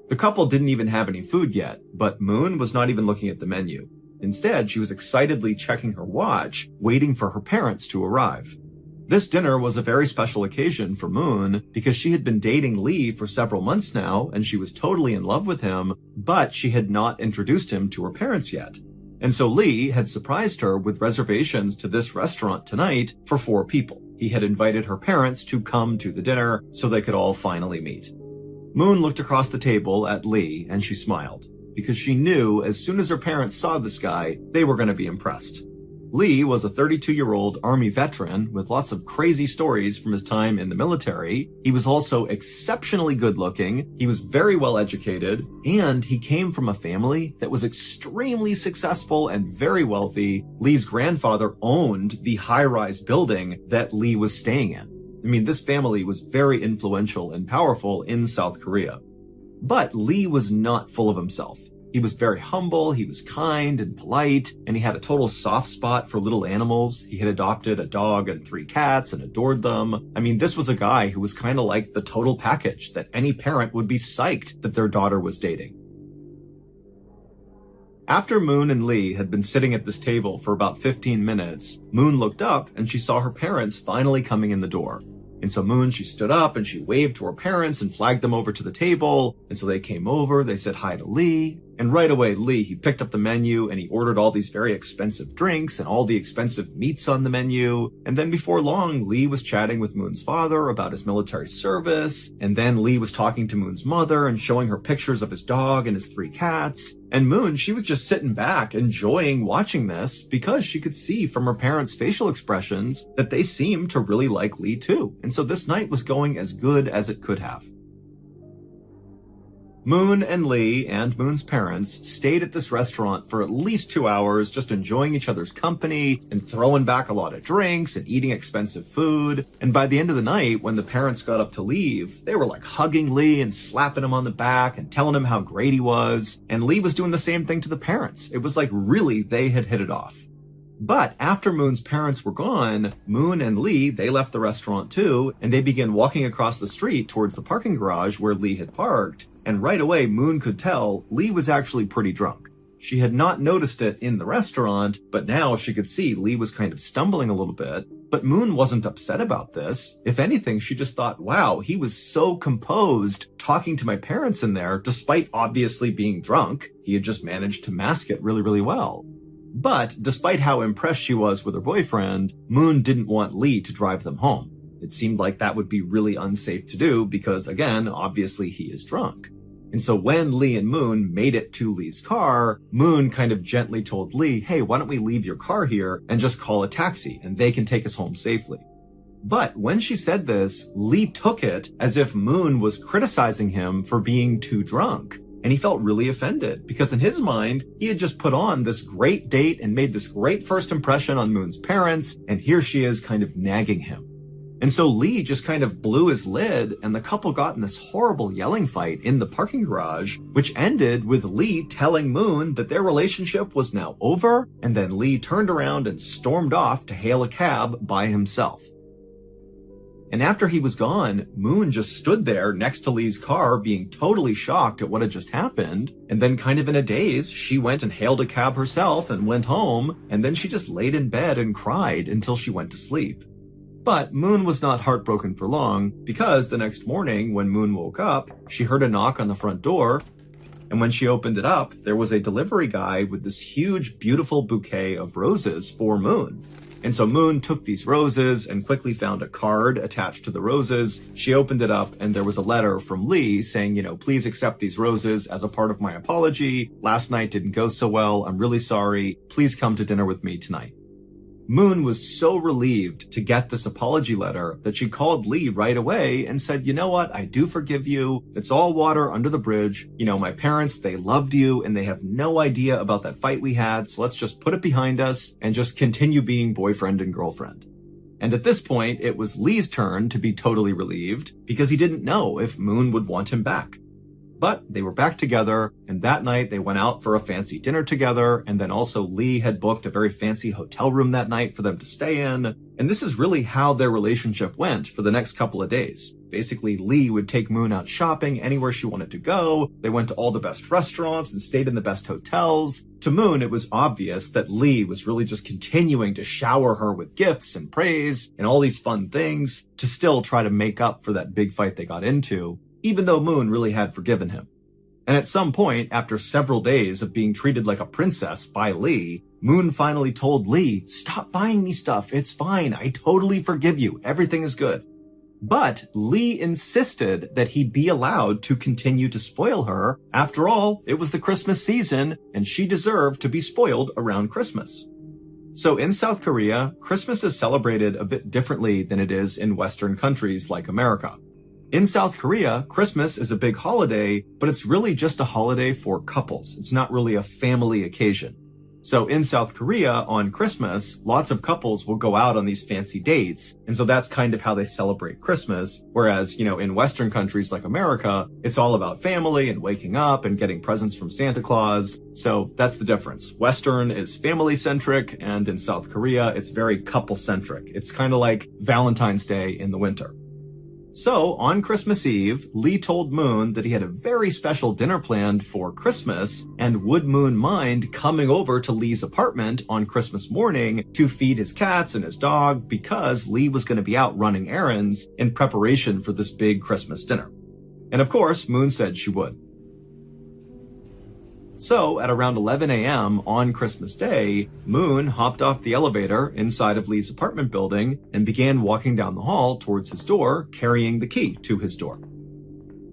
The couple didn't even have any food yet, but Moon was not even looking at the menu. Instead, she was excitedly checking her watch, waiting for her parents to arrive. This dinner was a very special occasion for Moon because she had been dating Lee for several months now and she was totally in love with him, but she had not introduced him to her parents yet. And so Lee had surprised her with reservations to this restaurant tonight for 4 people. He had invited her parents to come to the dinner so they could all finally meet. Moon looked across the table at Lee and she smiled because she knew as soon as her parents saw this guy, they were going to be impressed. Lee was a 32-year-old Army veteran with lots of crazy stories from his time in the military. He was also exceptionally good-looking, he was very well-educated, and he came from a family that was extremely successful and very wealthy. Lee's grandfather owned the high-rise building that Lee was staying in. I mean, this family was very influential and powerful in South Korea. But Lee was not full of himself. He was very humble, he was kind and polite, and he had a total soft spot for little animals. He had adopted a dog and 3 cats and adored them. I mean, this was a guy who was kind of like the total package that any parent would be psyched that their daughter was dating. After Moon and Lee had been sitting at this table for about 15 minutes, Moon looked up and she saw her parents finally coming in the door. And so Moon, she stood up and she waved to her parents and flagged them over to the table. And so they came over, they said hi to Lee. And right away, Lee, he picked up the menu and he ordered all these very expensive drinks and all the expensive meats on the menu. And then before long, Lee was chatting with Moon's father about his military service. And then Lee was talking to Moon's mother and showing her pictures of his dog and his 3 cats. And Moon, she was just sitting back, enjoying watching this because she could see from her parents' facial expressions that they seemed to really like Lee too. And so this night was going as good as it could have. Moon and Lee and Moon's parents stayed at this restaurant for at least 2 hours, just enjoying each other's company and throwing back a lot of drinks and eating expensive food. And by the end of the night, when the parents got up to leave, they were like hugging Lee and slapping him on the back and telling him how great he was. And Lee was doing the same thing to the parents. It was like really they had hit it off. But after Moon's parents were gone, Moon and Lee, they left the restaurant too, and they began walking across the street towards the parking garage where Lee had parked. And right away, Moon could tell Lee was actually pretty drunk. She had not noticed it in the restaurant, but now she could see Lee was kind of stumbling a little bit. But Moon wasn't upset about this. If anything, she just thought, wow, he was so composed talking to my parents in there, despite obviously being drunk. He had just managed to mask it really, really well. But despite how impressed she was with her boyfriend, Moon didn't want Lee to drive them home. It seemed like that would be really unsafe to do because, again, obviously he is drunk. And so when Lee and Moon made it to Lee's car, Moon kind of gently told Lee, hey, why don't we leave your car here and just call a taxi and they can take us home safely. But when she said this, Lee took it as if Moon was criticizing him for being too drunk. And he felt really offended because in his mind, he had just put on this great date and made this great first impression on Moon's parents. And here she is kind of nagging him. And so Lee just kind of blew his lid and the couple got in this horrible yelling fight in the parking garage, which ended with Lee telling Moon that their relationship was now over. And then Lee turned around and stormed off to hail a cab by himself. And after he was gone, Moon just stood there next to Lee's car being totally shocked at what had just happened. And then kind of in a daze, she went and hailed a cab herself and went home. And then she just laid in bed and cried until she went to sleep. But Moon was not heartbroken for long because the next morning when Moon woke up, she heard a knock on the front door. And when she opened it up, there was a delivery guy with this huge, beautiful bouquet of roses for Moon. And so Moon took these roses and quickly found a card attached to the roses. She opened it up and there was a letter from Lee saying, please accept these roses as a part of my apology. Last night didn't go so well. I'm really sorry. Please come to dinner with me tonight. Moon was so relieved to get this apology letter that she called Lee right away and said, you know what? I do forgive you. It's all water under the bridge. My parents, they loved you and they have no idea about that fight we had. So let's just put it behind us and just continue being boyfriend and girlfriend. And at this point, it was Lee's turn to be totally relieved because he didn't know if Moon would want him back. But they were back together, and that night they went out for a fancy dinner together, and then also Lee had booked a very fancy hotel room that night for them to stay in. And this is really how their relationship went for the next couple of days. Basically, Lee would take Moon out shopping anywhere she wanted to go. They went to all the best restaurants and stayed in the best hotels. To Moon, it was obvious that Lee was really just continuing to shower her with gifts and praise and all these fun things to still try to make up for that big fight they got into, even though Moon really had forgiven him. And at some point, after several days of being treated like a princess by Lee, Moon finally told Lee, stop buying me stuff. It's fine. I totally forgive you. Everything is good. But Lee insisted that he be allowed to continue to spoil her. After all, it was the Christmas season and she deserved to be spoiled around Christmas. So in South Korea, Christmas is celebrated a bit differently than it is in Western countries like America. In South Korea, Christmas is a big holiday, but it's really just a holiday for couples. It's not really a family occasion. So in South Korea, on Christmas, lots of couples will go out on these fancy dates. And so that's kind of how they celebrate Christmas. Whereas, in Western countries like America, it's all about family and waking up and getting presents from Santa Claus. So that's the difference. Western is family-centric, and in South Korea, it's very couple-centric. It's kind of like Valentine's Day in the winter. So, on Christmas Eve, Lee told Moon that he had a very special dinner planned for Christmas, and would Moon mind coming over to Lee's apartment on Christmas morning to feed his cats and his dog, because Lee was going to be out running errands in preparation for this big Christmas dinner. And of course, Moon said she would. So, at around 11 a.m. on Christmas Day, Moon hopped off the elevator inside of Lee's apartment building and began walking down the hall towards his door, carrying the key to his door.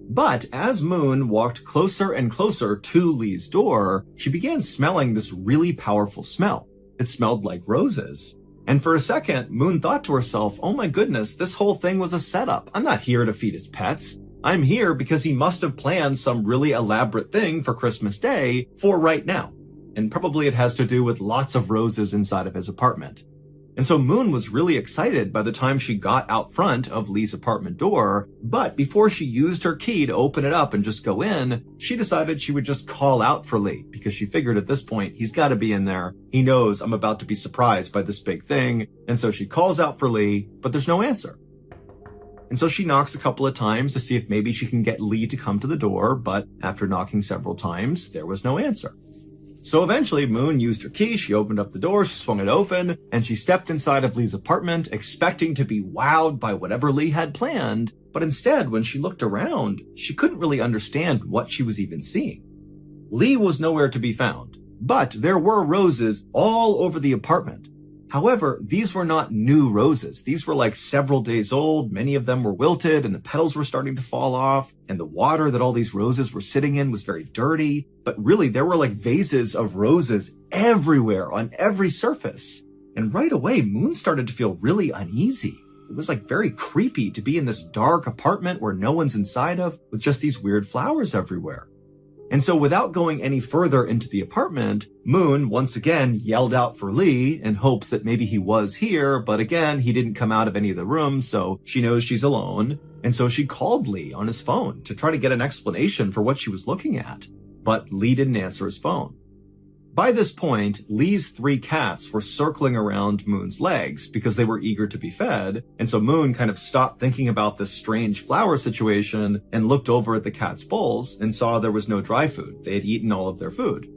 But as Moon walked closer and closer to Lee's door, she began smelling this really powerful smell. It smelled like roses. And for a second, Moon thought to herself, oh my goodness, this whole thing was a setup. I'm not here to feed his pets. I'm here because he must have planned some really elaborate thing for Christmas Day for right now. And probably it has to do with lots of roses inside of his apartment. And so Moon was really excited by the time she got out front of Lee's apartment door, but before she used her key to open it up and just go in, she decided she would just call out for Lee, because she figured at this point, he's got to be in there. He knows I'm about to be surprised by this big thing. And so she calls out for Lee, but there's no answer. And so she knocks a couple of times to see if maybe she can get Lee to come to the door, but after knocking several times, there was no answer. So eventually, Moon used her key, she opened up the door, she swung it open, and she stepped inside of Lee's apartment, expecting to be wowed by whatever Lee had planned, but instead, when she looked around, she couldn't really understand what she was even seeing. Lee was nowhere to be found, but there were roses all over the apartment. However, these were not new roses. These were like several days old. Many of them were wilted and the petals were starting to fall off. And the water that all these roses were sitting in was very dirty. But really, there were like vases of roses everywhere on every surface. And right away, Moon started to feel really uneasy. It was like very creepy to be in this dark apartment where no one's inside of, with just these weird flowers everywhere. And so without going any further into the apartment, Moon once again yelled out for Lee in hopes that maybe he was here, but again, he didn't come out of any of the rooms, so she knows she's alone. And so she called Lee on his phone to try to get an explanation for what she was looking at, but Lee didn't answer his phone. By this point, Lee's 3 cats were circling around Moon's legs because they were eager to be fed, and so Moon kind of stopped thinking about this strange flower situation and looked over at the cats' bowls and saw there was no dry food. They had eaten all of their food.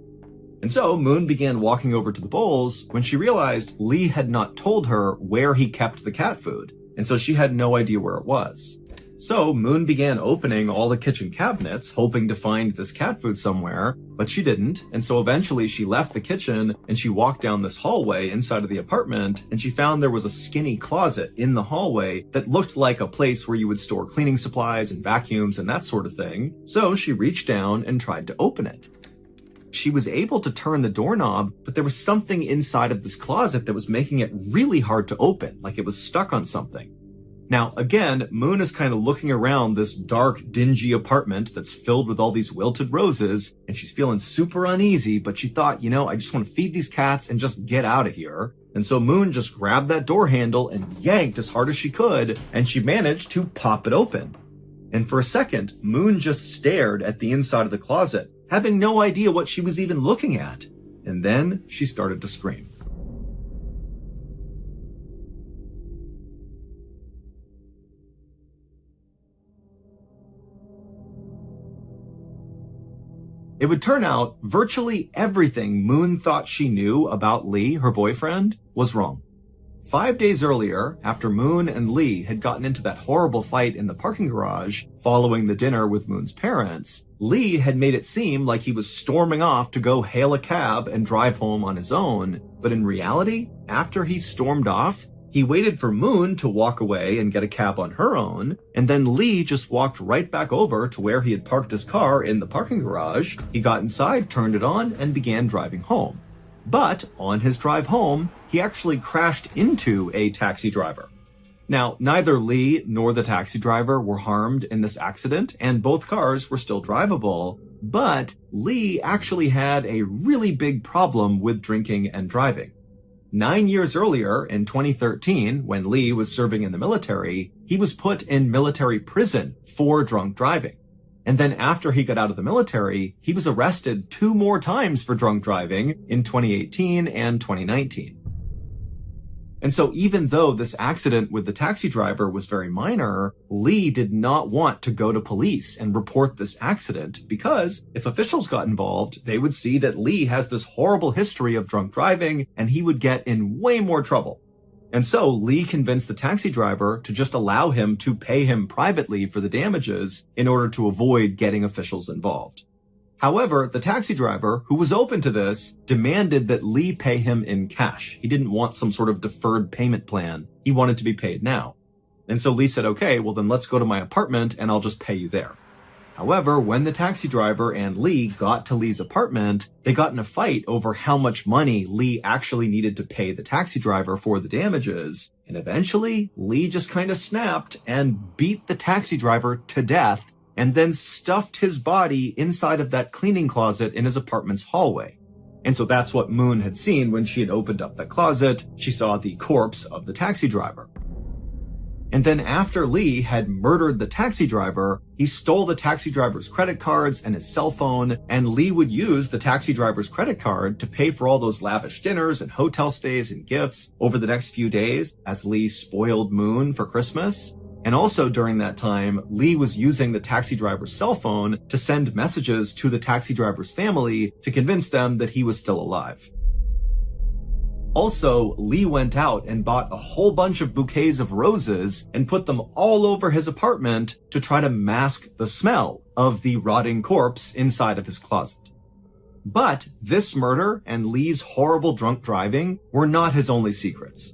And so Moon began walking over to the bowls when she realized Lee had not told her where he kept the cat food, and so she had no idea where it was. So Moon began opening all the kitchen cabinets, hoping to find this cat food somewhere, but she didn't. And so eventually she left the kitchen and she walked down this hallway inside of the apartment, and she found there was a skinny closet in the hallway that looked like a place where you would store cleaning supplies and vacuums and that sort of thing. So she reached down and tried to open it. She was able to turn the doorknob, but there was something inside of this closet that was making it really hard to open, like it was stuck on something. Now, again, Moon is kind of looking around this dark, dingy apartment that's filled with all these wilted roses, and she's feeling super uneasy, but she thought, I just want to feed these cats and just get out of here. And so Moon just grabbed that door handle and yanked as hard as she could, and she managed to pop it open. And for a second, Moon just stared at the inside of the closet, having no idea what she was even looking at. And then she started to scream. It would turn out virtually everything Moon thought she knew about Lee, her boyfriend, was wrong. 5 days earlier, after Moon and Lee had gotten into that horrible fight in the parking garage following the dinner with Moon's parents, Lee had made it seem like he was storming off to go hail a cab and drive home on his own. But in reality, after he stormed off, he waited for Moon to walk away and get a cab on her own, and then Lee just walked right back over to where he had parked his car in the parking garage. He got inside, turned it on, and began driving home. But on his drive home, he actually crashed into a taxi driver. Now, neither Lee nor the taxi driver were harmed in this accident, and both cars were still drivable, but Lee actually had a really big problem with drinking and driving. 9 years earlier, in 2013, when Lee was serving in the military, he was put in military prison for drunk driving. And then after he got out of the military, he was arrested 2 more times for drunk driving in 2018 and 2019. And so even though this accident with the taxi driver was very minor, Lee did not want to go to police and report this accident because if officials got involved, they would see that Lee has this horrible history of drunk driving and he would get in way more trouble. And so Lee convinced the taxi driver to just allow him to pay him privately for the damages in order to avoid getting officials involved. However, the taxi driver, who was open to this, demanded that Lee pay him in cash. He didn't want some sort of deferred payment plan. He wanted to be paid now. And so Lee said, okay, well then let's go to my apartment and I'll just pay you there. However, when the taxi driver and Lee got to Lee's apartment, they got in a fight over how much money Lee actually needed to pay the taxi driver for the damages. And eventually, Lee just kind of snapped and beat the taxi driver to death and then stuffed his body inside of that cleaning closet in his apartment's hallway. And so that's what Moon had seen when she had opened up that closet. She saw the corpse of the taxi driver. And then after Lee had murdered the taxi driver, he stole the taxi driver's credit cards and his cell phone, and Lee would use the taxi driver's credit card to pay for all those lavish dinners and hotel stays and gifts over the next few days as Lee spoiled Moon for Christmas. And also during that time, Lee was using the taxi driver's cell phone to send messages to the taxi driver's family to convince them that he was still alive. Also, Lee went out and bought a whole bunch of bouquets of roses and put them all over his apartment to try to mask the smell of the rotting corpse inside of his closet. But this murder and Lee's horrible drunk driving were not his only secrets.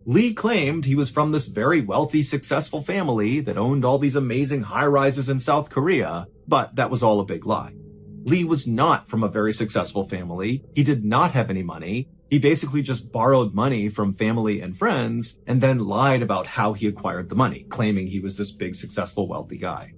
Lee claimed he was from this very wealthy, successful family that owned all these amazing high-rises in South Korea, but that was all a big lie. Lee was not from a very successful family. He did not have any money. He basically just borrowed money from family and friends and then lied about how he acquired the money, claiming he was this big, successful, wealthy guy.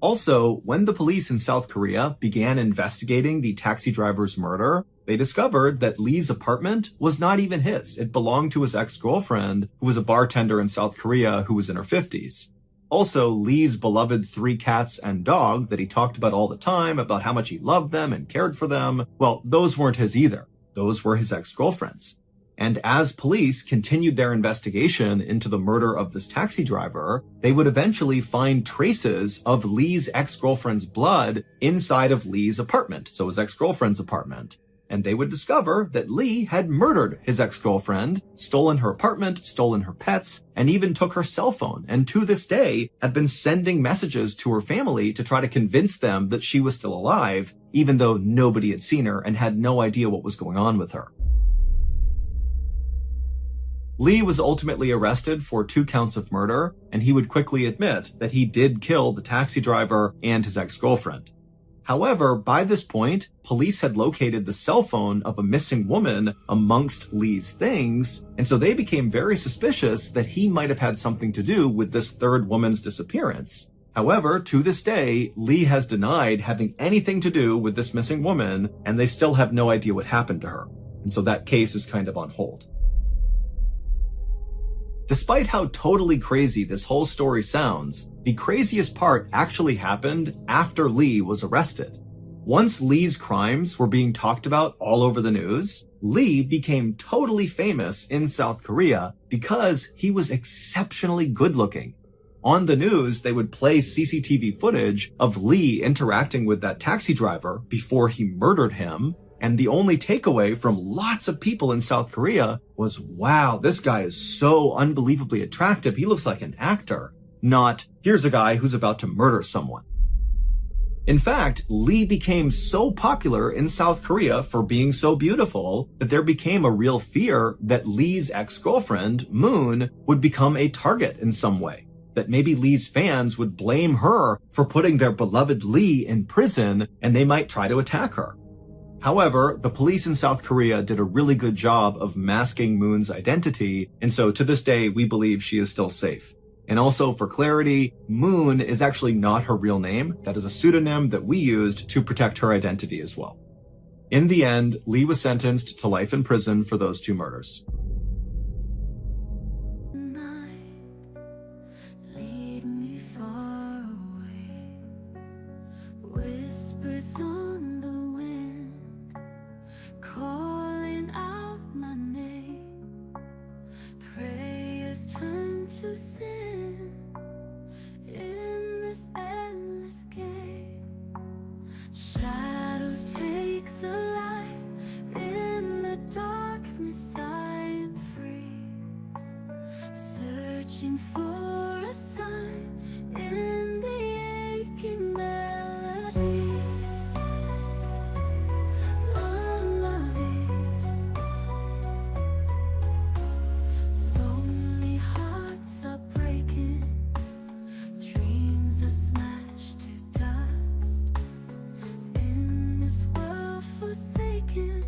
Also, when the police in South Korea began investigating the taxi driver's murder, they discovered that Lee's apartment was not even his. It belonged to his ex-girlfriend, who was a bartender in South Korea who was in her 50s. Also, Lee's beloved 3 cats and dog that he talked about all the time, about how much he loved them and cared for them, well, those weren't his either. Those were his ex-girlfriend's. And as police continued their investigation into the murder of this taxi driver, they would eventually find traces of Lee's ex-girlfriend's blood inside of Lee's apartment, so his ex-girlfriend's apartment. And they would discover that Lee had murdered his ex-girlfriend, stolen her apartment, stolen her pets, and even took her cell phone, and to this day had been sending messages to her family to try to convince them that she was still alive, even though nobody had seen her and had no idea what was going on with her. Lee was ultimately arrested for 2 counts of murder, and he would quickly admit that he did kill the taxi driver and his ex-girlfriend. However, by this point, police had located the cell phone of a missing woman amongst Lee's things, and so they became very suspicious that he might have had something to do with this 3rd woman's disappearance. However, to this day, Lee has denied having anything to do with this missing woman, and they still have no idea what happened to her. And so that case is kind of on hold. Despite how totally crazy this whole story sounds, the craziest part actually happened after Lee was arrested. Once Lee's crimes were being talked about all over the news, Lee became totally famous in South Korea because he was exceptionally good looking. On the news, they would play CCTV footage of Lee interacting with that taxi driver before he murdered him. And the only takeaway from lots of people in South Korea was, wow, this guy is so unbelievably attractive. He looks like an actor. Not, here's a guy who's about to murder someone. In fact, Lee became so popular in South Korea for being so beautiful that there became a real fear that Lee's ex-girlfriend, Moon, would become a target in some way. That maybe Lee's fans would blame her for putting their beloved Lee in prison and they might try to attack her. However, the police in South Korea did a really good job of masking Moon's identity, and so to this day, we believe she is still safe. And also, for clarity, Moon is actually not her real name. That is a pseudonym that we used to protect her identity as well. In the end, Lee was sentenced to life in prison for those 2 murders. Lead me far away. Whispers on the wind, calling out my name. Prayers turn to sin in this endless game. Shadows take the light. In the darkness I am free, searching for a sign in the aching melody. Lonely hearts are breaking, dreams are smashed to dust. In this world forsaken,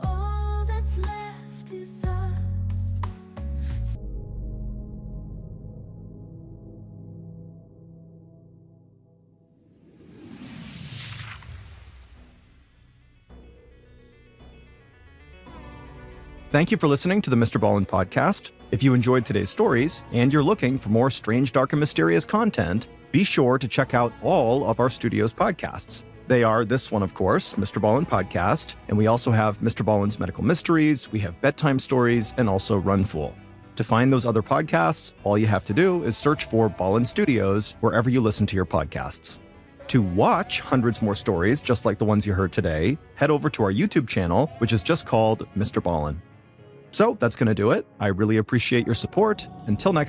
all that's left is us. Thank you for listening to the MrBallen Podcast. If you enjoyed today's stories and you're looking for more strange, dark, and mysterious content, be sure to check out all of our studio's podcasts. They are this one, of course, MrBallen Podcast, and we also have MrBallen's Medical Mysteries, we have Bedtime Stories, and also Run Fool. To find those other podcasts, all you have to do is search for Ballen Studios wherever you listen to your podcasts. To watch hundreds more stories just like the ones you heard today, head over to our YouTube channel, which is just called MrBallen. So that's going to do it. I really appreciate your support. Until next